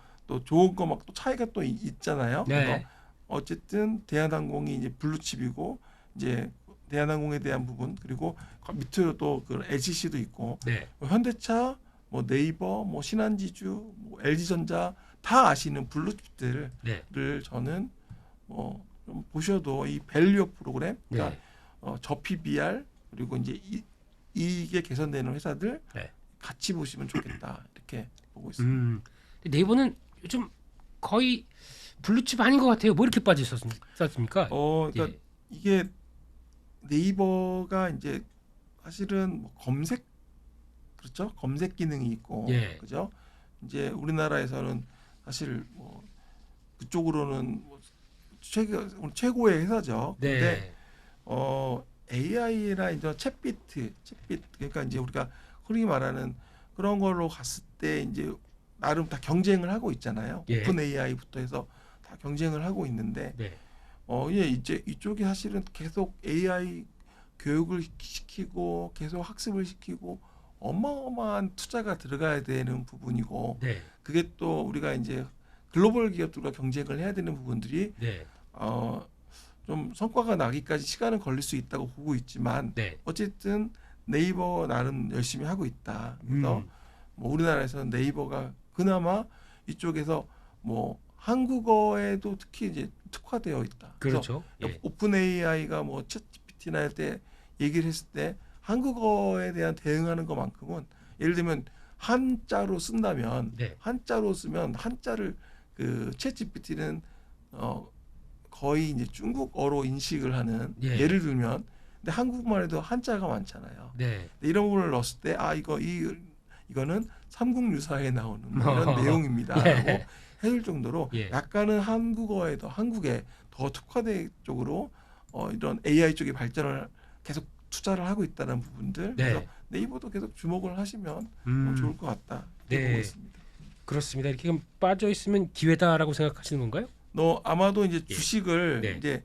좋은 거 막 또 차이가 또 있잖아요. 그래서 네. 어쨌든 대한항공이 이제 블루칩이고 이제 대한항공에 대한 부분 그리고 밑으로 또 그 LCC도 있고 네. 뭐 현대차, 뭐 네이버, 뭐 신한지주, 뭐 LG전자 다 아시는 블루칩들을 네. 저는 좀 보셔도 이 밸류업 프로그램, 그러니까 네. 저피 BR 그리고 이제 이익에 개선되는 회사들 네. 같이 보시면 좋겠다 이렇게 보고 있습니다. 네이버는 요즘 거의 블루칩 아닌 것 같아요. 뭐 이렇게 빠지셨습니까? 그러니까 예. 이게 네이버가 이제 사실은 뭐 검색 그렇죠? 검색 기능이 있고 예. 그죠? 이제 우리나라에서는 사실 뭐 그쪽으로는 뭐 최고의 회사죠. 근데 네. AI나 이제 챗빗 그러니까 이제 우리가 흔히 말하는 그런 걸로 갔을 때 이제 나름 다 경쟁을 하고 있잖아요. 예. 오픈 AI부터 해서 다 경쟁을 하고 있는데 네. 예, 이제 이쪽이 사실은 계속 AI 교육을 시키고 계속 학습을 시키고 어마어마한 투자가 들어가야 되는 부분이고 네. 그게 또 우리가 이제 글로벌 기업들과 경쟁을 해야 되는 부분들이 네. 좀 성과가 나기까지 시간은 걸릴 수 있다고 보고 있지만 네. 어쨌든 네이버 나름 열심히 하고 있다. 그래서 뭐 우리나라에서는 네이버가 그나마 이쪽에서 뭐 한국어에도 특히 이제 특화되어 있다. 그렇죠. 그래서 예. 오픈 AI가 뭐 챗GPT나 할 때 얘기를 했을 때 한국어에 대한 대응하는 것만큼은 예를 들면 한자로 쓴다면 네. 한자로 쓰면 한자를 그 챗GPT는 거의 이제 중국어로 인식을 하는 예. 예를 들면 근데 한국말에도 한자가 많잖아요. 네. 근데 이런 부분을 넣었을 때 이거는 삼국유사에 나오는 뭐 이런 내용입니다라고 예. 해줄 정도로 예. 약간은 한국에 더 특화된 쪽으로 이런 AI 쪽의 발전을 계속 투자를 하고 있다는 부분들 네. 그래서 네이버도 계속 주목을 하시면 좋을 것 같다 이렇게 네. 보고 있습니다. 그렇습니다. 이렇게 그럼 빠져 있으면 기회다라고 생각하시는 건가요? 아마도 이제 예. 주식을 네. 이제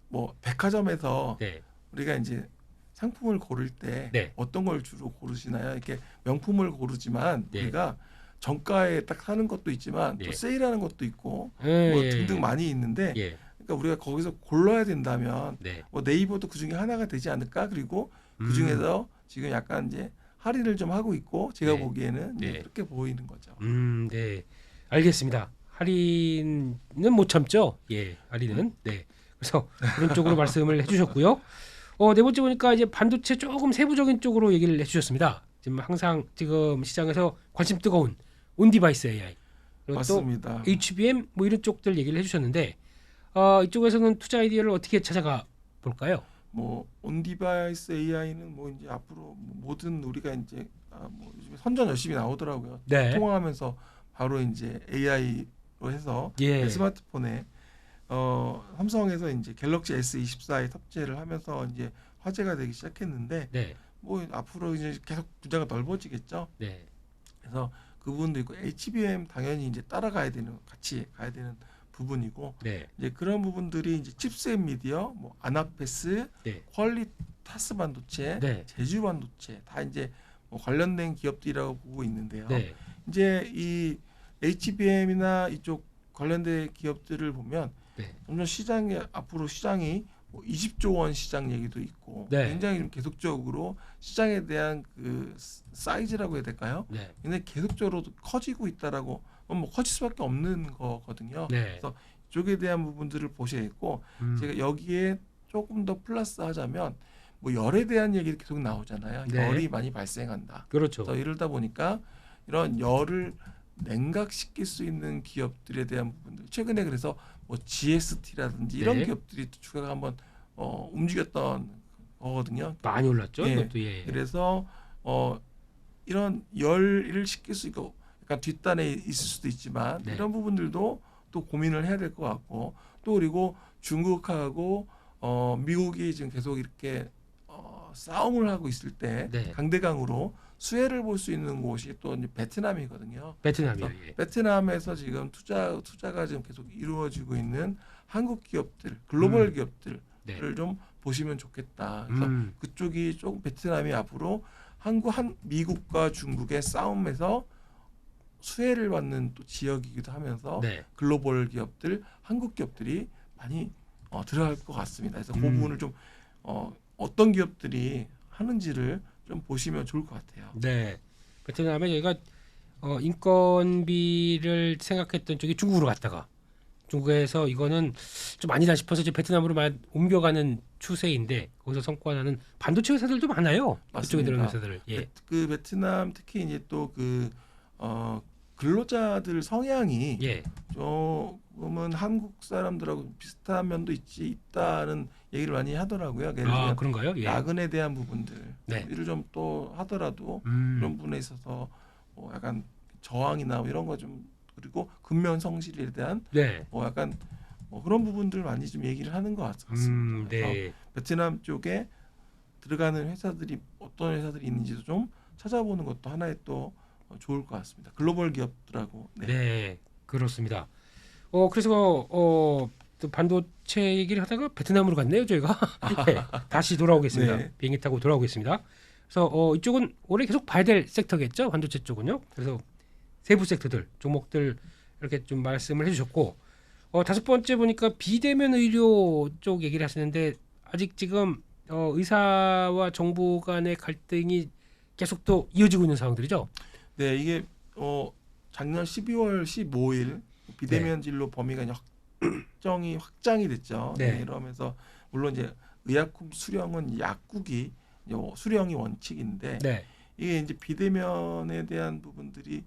뭐 백화점에서 네. 우리가 이제 상품을 고를 때 네. 어떤 걸 주로 고르시나요? 이렇게 명품을 고르지만 네. 우리가 정가에 딱 사는 것도 있지만 네. 또 세일하는 것도 있고 예. 뭐 예. 등등 많이 있는데 예. 그러니까 우리가 거기서 골라야 된다면 네. 뭐 네이버도 그 중에 하나가 되지 않을까? 그리고 그 중에서 지금 약간 이제 할인을 좀 하고 있고 제가 네. 보기에는 이제 네. 그렇게 보이는 거죠. 네. 알겠습니다. 할인은 못 참죠. 예. 할인은. 네. 그래서 그런 쪽으로 말씀을 해주셨고요. 네 번째 보니까 이제 반도체 조금 세부적인 쪽으로 얘기를 해주셨습니다. 지금 시장에서 관심 뜨거운 온디바이스 AI 그리고 맞습니다. 또 HBM 뭐 이런 쪽들 얘기를 해주셨는데 이쪽에서는 투자 아이디어를 어떻게 찾아가 볼까요? 뭐 온디바이스 AI는 뭐 이제 앞으로 모든 우리가 이제 뭐 요즘에 선전 열심히 나오더라고요. 네. 통화하면서 바로 이제 AI로 해서 예. 스마트폰에 삼성에서 이제 갤럭시 S24에 탑재를 하면서 이제 화제가 되기 시작했는데 네. 뭐 앞으로 이제 계속 분야가 넓어지겠죠. 네. 그래서 그 부분도 있고 HBM 당연히 이제 같이 가야 되는 부분이고 네. 이제 그런 부분들이 이제 칩셋 미디어, 뭐 아나페스, 네. 퀄리타스 반도체, 네. 제주 반도체 다 이제 뭐 관련된 기업들이라고 보고 있는데요. 네. 이제 이 HBM이나 이쪽 관련된 기업들을 보면 네. 점점 앞으로 시장이 뭐 20조 원 시장 얘기도 있고 네. 굉장히 좀 계속적으로 시장에 대한 그 사이즈라고 해야 될까요? 네. 근데 계속적으로 커지고 있다라고 뭐 커질 수밖에 없는 거거든요. 네. 그래서 이쪽에 대한 부분들을 보셔야겠고 제가 여기에 조금 더 플러스 하자면 뭐 열에 대한 얘기가 계속 나오잖아요. 네. 열이 많이 발생한다. 그렇죠. 그래서 이러다 보니까 이런 열을 냉각시킬 수 있는 기업들에 대한 부분들 최근에 그래서 뭐 GST라든지 이런 네. 기업들이 주가가 한번 움직였던 거거든요. 많이 올랐죠. 예. 이것도 예. 그래서 이런 열을 식힐 수 있고 약간 뒷단에 있을 수도 있지만 네. 이런 부분들도 또 고민을 해야 될 것 같고 또 그리고 중국하고 미국이 지금 계속 이렇게 싸움을 하고 있을 때 네. 강대강으로 수혜를 볼 수 있는 곳이 또 이제 베트남이거든요. 베트남이요. 그래서 예. 베트남에서 지금 투자가 지금 계속 이루어지고 있는 한국 기업들, 글로벌 기업들을 네. 좀 보시면 좋겠다. 그래서 그쪽이 조금 베트남이 앞으로 미국과 중국의 싸움에서 수혜를 받는 또 지역이기도 하면서 네. 글로벌 기업들, 한국 기업들이 많이 들어갈 것 같습니다. 그래서 그 부분을 좀 어떤 기업들이 하는지를 좀 보시면 좋을 것 같아요. 네. 베트남에 저희가 인건비를 생각했던 쪽이 중국으로 갔다가 중국에서 이거는 좀 아니다 싶어서 이제 베트남으로 옮겨가는 추세인데 거기서 성과나는 반도체 회사들도 많아요. 그쪽에 들어간 맞습니다. 회사들. 예. 그 베트남 특히 이제 또 근로자들 성향이 예. 조금은 한국 사람들하고 비슷한 면도 있다는 얘기를 많이 하더라고요. 예를 들면 그런가요? 예. 야근에 대한 부분들 네. 이를 좀 또 하더라도 그런 부분에 있어서 약간 저항이나 이런 거 좀 그리고 근면 성실에 대한 네. 약간 그런 부분들 많이 좀 얘기를 하는 것 같습니다. 그래서 네. 베트남 쪽에 들어가는 회사들이 어떤 회사들이 있는지도 좀 찾아보는 것도 하나의 또 좋을 것 같습니다. 글로벌 기업들하고. 네. 네. 그렇습니다. 그래서 또 반도체 얘기를 하다가 베트남으로 갔네요, 저희가. 네. 다시 돌아오겠습니다. 네. 비행기 타고 돌아오겠습니다. 그래서 이쪽은 올해 계속 봐야 될 섹터겠죠, 반도체 쪽은요. 그래서 세부 섹터들, 종목들 이렇게 좀 말씀을 해주셨고, 다섯 번째 보니까 비대면 의료 쪽 얘기를 하시는데 아직 지금 의사와 정부 간의 갈등이 계속 또 이어지고 있는 상황들이죠. 네, 이게 작년 12월 15일 비대면 네. 진료 범위가 이제 확장이 됐죠. 네. 이러면서 물론 이제 의약품 수령은 약국이 이제 수령이 원칙인데 네. 이게 이제 비대면에 대한 부분들이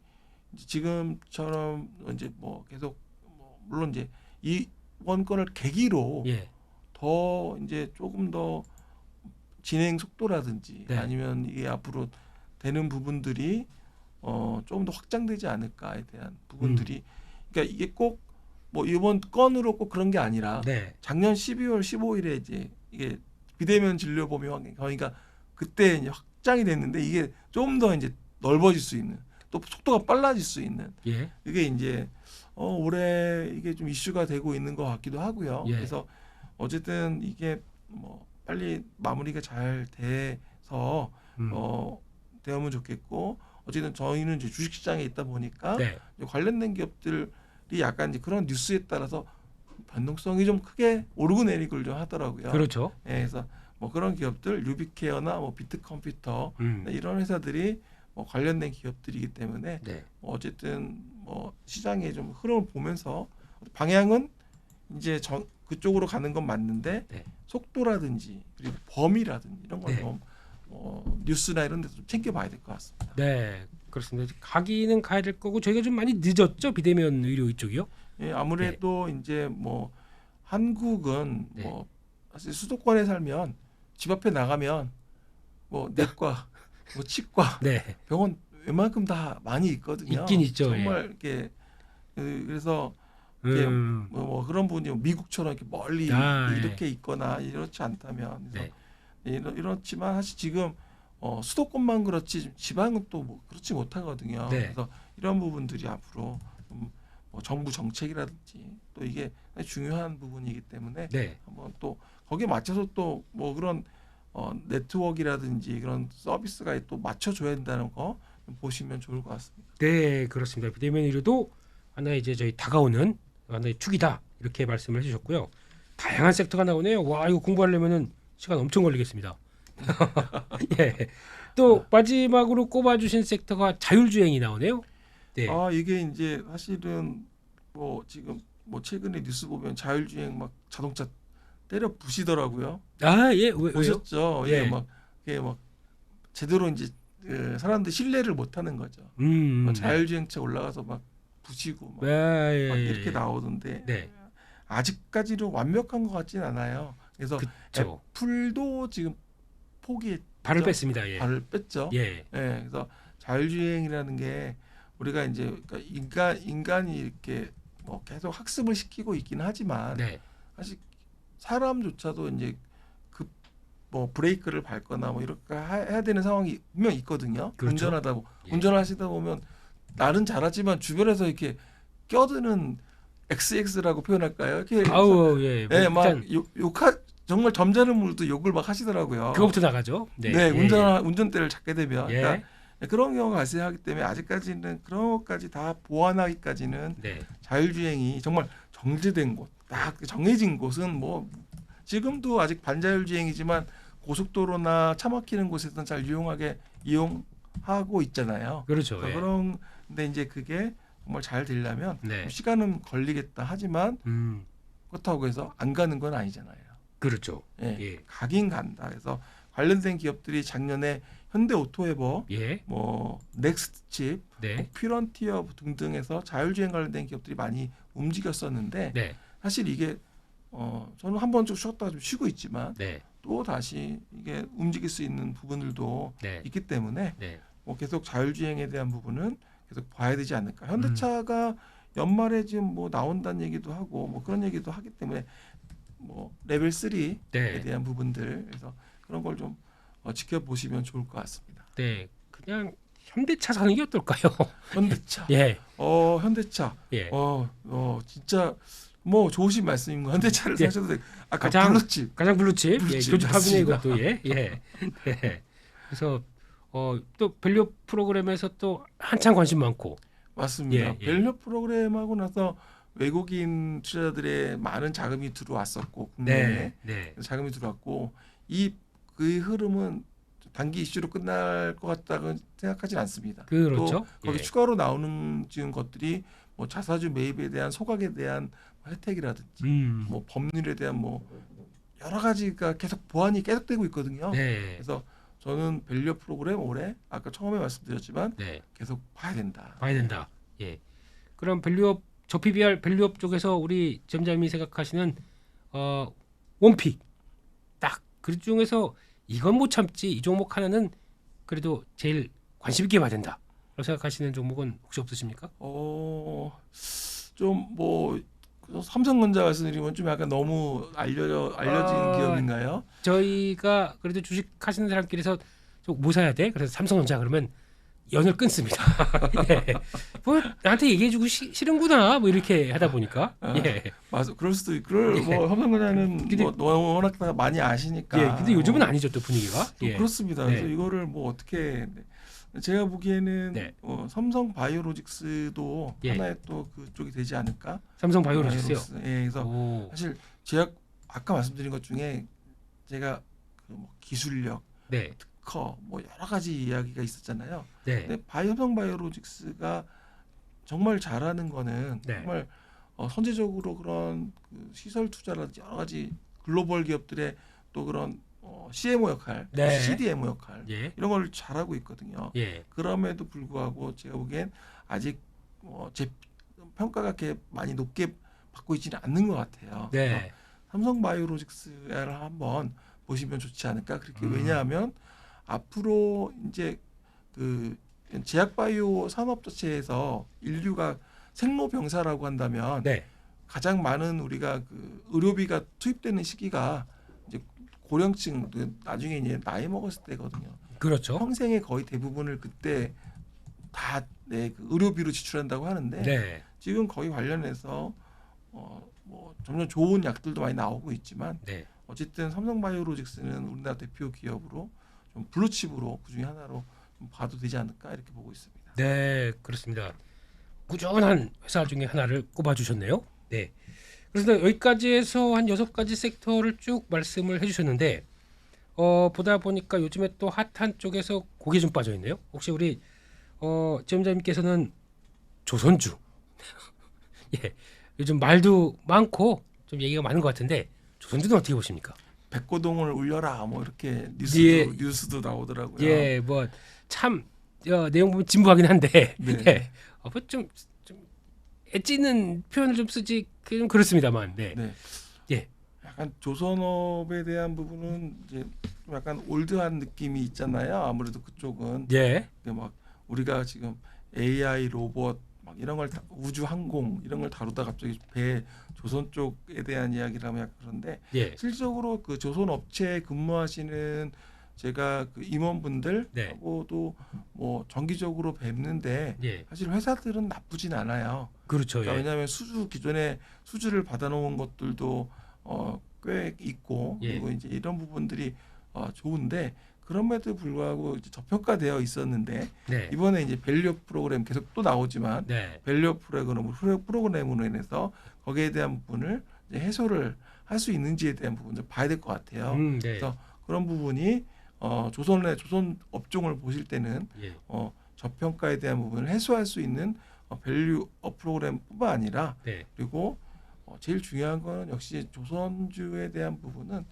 이제 지금처럼 이제 계속 물론 이제 이번 건을 계기로 예. 더 이제 조금 더 진행 속도라든지 네. 아니면 이게 앞으로 되는 부분들이 조금 더 확장되지 않을까에 대한 부분들이 그러니까 이게 꼭 이번 건으로 꼭 그런 게 아니라 네. 작년 12월 15일에 이제 이게 비대면 진료 범위 그러니까 그때 이제 확장이 됐는데 이게 좀 더 이제 넓어질 수 있는 또 속도가 빨라질 수 있는 예. 이게 이제 올해 이게 좀 이슈가 되고 있는 것 같기도 하고요. 예. 그래서 어쨌든 이게 빨리 마무리가 잘 돼서 되면 좋겠고 어쨌든 저희는 이제 주식시장에 있다 보니까 네. 관련된 기업들이 약간 이제 그런 뉴스에 따라서 변동성이 좀 크게 오르고 내리고를 좀 하더라고요. 그렇죠. 예, 그래서 그런 기업들 유비케어나 비트컴퓨터 이런 회사들이 관련된 기업들이기 때문에 네. 어쨌든 시장의 좀 흐름을 보면서 방향은 이제 그쪽으로 가는 건 맞는데 네. 속도라든지 그리고 범위라든지 이런 걸 네. 좀 뉴스나 이런 데서 좀 챙겨봐야 될 것 같습니다. 네, 그렇습니다. 가기는 가야 될 거고 저희가 좀 많이 늦었죠, 비대면 의료 이쪽이요. 예, 아무래도 이제 한국은 네. 사실 수도권에 살면 집 앞에 나가면 내과, 치과, 네, 병원 웬만큼 다 많이 있거든요. 있긴 있죠. 정말 이렇게 그래서 이게 그런 부분이 미국처럼 이렇게 멀리 이렇게 있거나 이렇지 않다면 그래서 이렇지만 사실 지금 수도권만 그렇지 지방은 또 그렇지 못하거든요. 네. 그래서 이런 부분들이 앞으로 좀 정부 정책이라든지 또 이게 중요한 부분이기 때문에 네. 한번 또 거기에 맞춰서 또 그런 네트워크라든지 그런 서비스가 또 맞춰줘야 된다는 거 좀 보시면 좋을 것 같습니다. 네, 그렇습니다. 비대면 의료도 하나의 이제 저희 다가오는 하나의 축이다 이렇게 말씀을 해주셨고요. 다양한 섹터가 나오네요. 와, 이거 공부하려면은 시간 엄청 걸리겠습니다. 예. 또 마지막으로 꼽아주신 섹터가 자율주행이 나오네요. 네. 이게 이제 사실은 지금 최근에 뉴스 보면 자율주행 막 자동차 때려 부시더라고요. 예, 왜요? 보셨죠? 예. 이게 막 제대로 이제 사람들 신뢰를 못 하는 거죠. 자율주행차 올라가서 막 부시고 막 이렇게 나오던데 네. 아직까지도 완벽한 것 같지는 않아요. 그래서 그쵸. 애플도 지금 포기했죠. 발을 뺐습니다. 예. 발을 뺐죠. 예. 그래서 자율주행이라는 게 우리가 이제 그러니까 인간이 이렇게 계속 학습을 시키고 있긴 하지만 네. 사실 사람조차도 이제 브레이크를 밟거나 이렇게 해야 되는 상황이 분명 있거든요. 그렇죠. 운전하시다 보면 나는 잘하지만 주변에서 이렇게 껴드는 XX라고 표현할까요? 이렇게 아우 예. 뭐 네, 일단 막 욕하 정말 점잖은 분들도 욕을 막 하시더라고요. 그거부터 나가죠. 네. 네, 예. 운전대를 잡게 되면 예. 그러니까 그런 경우가 발생하기 때문에 아직까지는 그런 것까지 다 보완하기까지는 네. 자율주행이 정말 정제된 곳, 딱 정해진 곳은 뭐 지금도 아직 반자율주행이지만 고속도로나 차 막히는 곳에서는 잘 이용하고 있잖아요. 그렇죠. 예. 그런데 이제 그게 정말 잘 되려면 네. 시간은 걸리겠다 하지만 그렇다고 해서 안 가는 건 아니잖아요. 그렇죠. 예, 예. 가긴 간다. 그래서 관련된 기업들이 작년에 현대오토에버, 예. 뭐 넥스트칩, 네. 퓨런티어 등등에서 자율주행 관련된 기업들이 많이 움직였었는데 네. 사실 이게 저는 한 번 좀 쉬었다가 좀 쉬고 있지만 네. 또 다시 이게 움직일 수 있는 부분들도 네. 있기 때문에 네. 뭐 계속 자율주행에 대한 부분은 계속 봐야 되지 않을까. 현대차가 연말에 지금 뭐 나온다는 얘기도 하고 뭐 그런 얘기도 하기 때문에 뭐 레벨 3에 네. 대한 부분들 그래서 그런 걸 좀 지켜보시면 좋을 것 같습니다. 네. 그냥 현대차 사는 게 어떨까요? 현대차. 예. 현대차. 예. 진짜 뭐 좋으신 말씀인 거. 현대차를 예. 사셔도 돼. 아까 가장- 블루칩. 가장 블루칩. 예. 블루칩, 교주 합의네 맞습니다. 이것도 예. 예. 네. 그래서 또 밸류 프로그램에서 또 한창 관심 많고. 맞습니다. 예, 예. 밸류 프로그램하고 나서 외국인 투자자들의 많은 자금이 들어왔었고 국내에 네. 네. 자금이 들어왔고 그 흐름은 단기 이슈로 끝날 것 같다고 생각하진 않습니다. 그렇죠. 또 거기 예. 추가로 나오는 지금 것들이 뭐 자사주 매입에 대한 소각에 대한 혜택이라든지 뭐 법률에 대한 뭐 여러 가지가 계속 보완이 계속되고 있거든요. 네. 그래서 저는 밸류 프로그램 올해 아까 처음에 말씀드렸지만 네. 계속 봐야 된다. 봐야 된다. 예. 그럼 밸류업 저 PBR 밸류업 쪽에서 우리 점장님이 생각하시는 원픽 딱 그 중에서 이건 못 참지 이 종목 하나는 그래도 제일 관심 있게 봐야 된다. 라고 생각하시는 종목은 혹시 없으십니까? 좀 뭐 삼성전자 말씀드리면 좀 약간 너무 알려진 기업인가요? 저희가 그래도 주식 하시는 사람끼리서 뭐 사야 돼? 그래서 삼성전자 그러면 연을 끊습니다. 예. 뭐 나한테 얘기해주고 싫은구나 뭐 이렇게 하다 보니까 예. 맞아, 그럴 수도 있고, 뭐 삼성전자는 근데- 뭐 워낙 다 많이 아시니까. 예. 근데 요즘은 아니죠 또 분위기가. 또 예. 그렇습니다. 네. 그래서 이거를 뭐 어떻게 제가 보기에는 네. 삼성 바이오로직스도 예. 하나의 또 그쪽이 되지 않을까? 삼성 바이오로직스요. 예, 그래서 오. 사실 제가 아까 말씀드린 것 중에 제가 그뭐 기술력, 네. 특허 뭐 여러 가지 이야기가 있었잖아요. 네. 근데 삼성 바이오로직스가 정말 잘하는 거는 네. 정말 선제적으로 그런 그 시설 투자라든지 여러 가지 글로벌 기업들의 또 그런 CMO 역할, 네. CDMO 역할 예. 이런 걸 잘하고 있거든요. 예. 그럼에도 불구하고 제가 보기엔 아직 제 평가가 그렇게 많이 높게 받고 있지는 않는 것 같아요. 그래서 네. 삼성 바이오로직스를 한번 보시면 좋지 않을까. 그렇게 음. 왜냐하면 앞으로 이제 그 제약 바이오 산업 자체에서 인류가 생로병사라고 한다면 네. 가장 많은 우리가 그 의료비가 투입되는 시기가 이제 고령층 나중에 이제 나이 먹었을 때거든요. 그렇죠. 평생의 거의 대부분을 그때 다 그 의료비로 지출한다고 하는데 네. 지금 거의 관련해서 뭐 점점 좋은 약들도 많이 나오고 있지만 네. 어쨌든 삼성바이오로직스는 우리나라 대표 기업으로 좀 블루칩으로 그중에 하나로 좀 봐도 되지 않을까 이렇게 보고 있습니다. 네, 그렇습니다. 꾸준한 회사 중에 하나를 꼽아주셨네요. 네. 그래서 여기까지 해서 한 6가지 섹터를 쭉 말씀을 해주셨는데 보다 보니까 요즘에 또 핫한 쪽에서 고개 좀 빠져 있네요. 혹시 우리 지점장님께서는 조선주 예, 요즘 말도 많고 좀 얘기가 많은 것 같은데 조선주는 어떻게 보십니까? 백고동을 울려라 뭐 이렇게 예. 뉴스도 나오더라고요. 예, 뭐 참 내용 보면 진부하긴 한데 네. 예, 좀 애찌는 표현을 좀 쓰지 좀 그렇습니다만 네. 네. 예. 약간 조선업에 대한 부분은 이제 좀 약간 올드한 느낌이 있잖아요. 아무래도 그쪽은 예. 막 우리가 지금 AI 로봇 막 이런 걸 우주 항공 이런 걸 다루다 갑자기 배 조선 쪽에 대한 이야기를 하면 약간 그런데 예. 실질적으로 그 조선 업체에 근무하시는 제가 그 네. 임원분들하고도 뭐 정기적으로 뵙는데 예. 사실 회사들은 나쁘진 않아요. 그렇죠. 그러니까 예. 왜냐하면 기존에 수주를 받아놓은 것들도 꽤 있고 예. 그리고 이제 이런 부분들이 좋은데 그럼에도 불구하고 이제 저평가되어 있었는데 네. 이번에 이제 밸류 프로그램 계속 또 나오지만 네. 밸류 프로그램으로 인해서 거기에 대한 부분을 이제 해소를 할 수 있는지에 대한 부분을 봐야 될 것 같아요. 네. 그래서 그런 부분이 조선 업종을 보실 때는 예. 저평가에 대한 부분을 해소할 수 있는 밸류 프로그램뿐만 아니라 네. 그리고 제일 중요한 거는 역시 조선주에 대한 부분은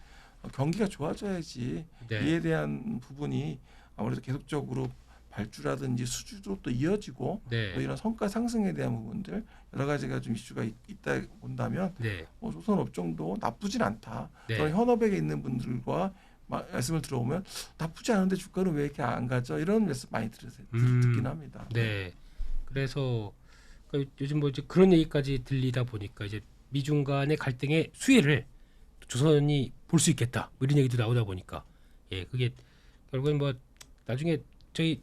경기가 좋아져야지 네. 이에 대한 부분이 아무래도 계속적으로 발주라든지 수주도 또 이어지고 네. 또 이런 성과 상승에 대한 부분들 여러 가지가 좀 이슈가 있다 본다면 네. 조선 업종도 나쁘진 않다. 네. 저는 현업에 있는 분들과 말씀을 들어보면 나쁘지 않은데 주가는 왜 이렇게 안 가죠? 이런 말씀 많이 듣긴 합니다. 네. 그래서 요즘 뭐 이제 그런 얘기까지 들리다 보니까 이제 미중 간의 갈등의 수혜를 조선이 볼 수 있겠다. 뭐 이런 얘기도 나오다 보니까 예, 그게 결국엔 뭐 나중에 저희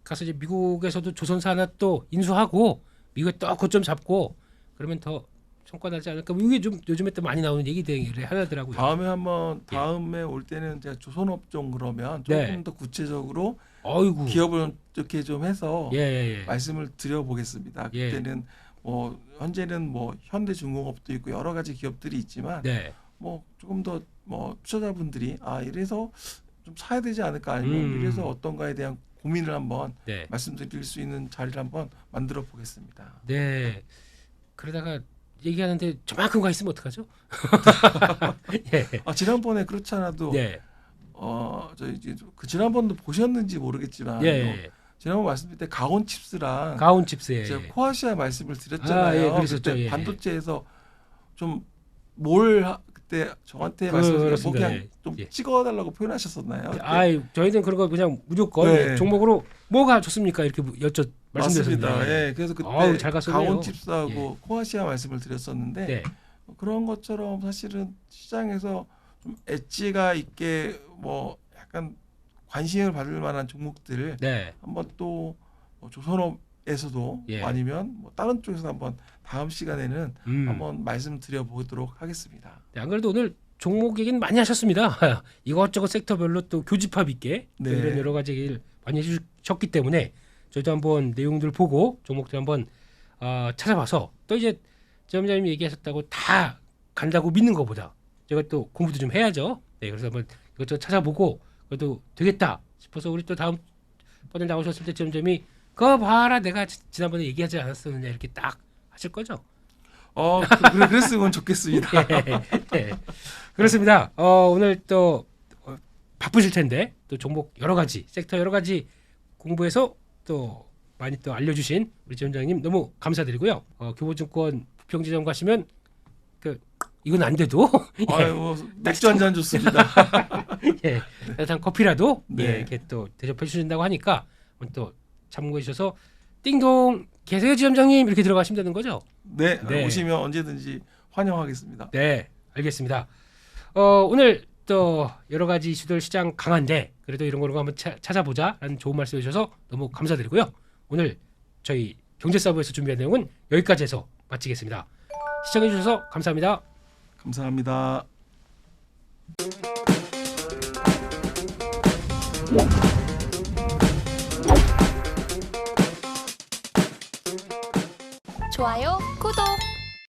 가서 이제 미국에서도 조선사 하나 또 인수하고 미국에 또 거점 잡고 그러면 더 성과 나지 않을까. 이게 좀 요즘에 또 많이 나오는 얘기들이 하나더라고요. 다음에 올 때는 제가 조선업종 그러면 조금 네. 더 구체적으로 어이구. 기업을 이렇게 좀 해서 예, 예, 예. 말씀을 드려보겠습니다. 예. 그때는 뭐 현재는 뭐 현대중공업도 있고 여러 가지 기업들이 있지만 네. 뭐 조금 더 뭐 투자자분들이 이래서 좀 사야 되지 않을까 아니면 이래서 어떤가에 대한 고민을 한번 네. 말씀드릴 수 있는 자리를 한번 만들어 보겠습니다. 네. 그러다가 얘기하는데 저만큼 가 있으면 어떡하죠? 예. 지난번에 그렇지 않아도 네. 저 이제 그 지난번도 보셨는지 모르겠지만 예. 지난번 말씀드릴 때 가온 칩스랑 가온 칩스에 제가 코아시아 말씀을 드렸잖아요. 예, 그랬었죠. 그때 예. 반도체에서 좀 그때 저한테 말씀드린 뭐 그렇습니다. 그냥 예. 좀 예. 찍어달라고 표현하셨었나요? 그때? 저희는 그런 거 그냥 무조건 네. 종목으로 뭐가 좋습니까? 이렇게 말씀드렸습니다. 맞습니다. 예, 그래서 그때 아우, 잘 갔었네요. 가온 칩스하고 코아시아 말씀을 드렸었는데 네. 그런 것처럼 사실은 시장에서 좀 엣지가 있게 뭐 약간 관심을 받을 만한 종목들을 네. 한번 또 조선업에서도 예. 아니면 뭐 다른 쪽에서 한번 다음 시간에는 한번 말씀드려 보도록 하겠습니다. 네, 안 그래도 오늘 종목 얘기는 많이 하셨습니다. 이것저것 섹터별로 또 교집합 있게 또 네. 이런 여러 가지 얘기를 많이 해주셨기 때문에 저희도 한번 내용들 보고 종목들 한번 찾아봐서 또 이제 지점장님이 얘기하셨다고 다 간다고 믿는 것보다 제가 또 공부도 좀 해야죠. 네, 그래서 한번 이것저것 찾아보고 그래도 되겠다 싶어서 우리 또 다음 번에 나오셨을 때 지점장님이 그거 봐라 내가 지난번에 얘기하지 않았었느냐 이렇게 딱 하실 거죠. 그랬으면 좋겠습니다. 예. 그렇습니다. 오늘 또 바쁘실 텐데 또 종목 여러 가지 섹터 여러 가지 공부해서 또 많이 또 알려주신 우리 지점장님 너무 감사드리고요. 교보증권 부평지점 가시면 이건 안 돼도 맥주 한 잔 좋습니다. 예, 따뜻한 커피라도 네. 예, 이렇게 또 대접해 주신다고 하니까 또 참고해 주셔서 띵동 계세요 지점장님 이렇게 들어가시면 되는 거죠? 네, 네. 오시면 언제든지 환영하겠습니다. 네, 알겠습니다. 오늘 또 여러 가지 이슈들 시장 강한데 그래도 이런 거로 한번 찾아보자라는 좋은 말씀 해주셔서 너무 감사드리고요. 오늘 저희 경제서브에서 준비한 내용은 여기까지 해서 마치겠습니다. 시청해 주셔서 감사합니다. 감사합니다. 좋아요,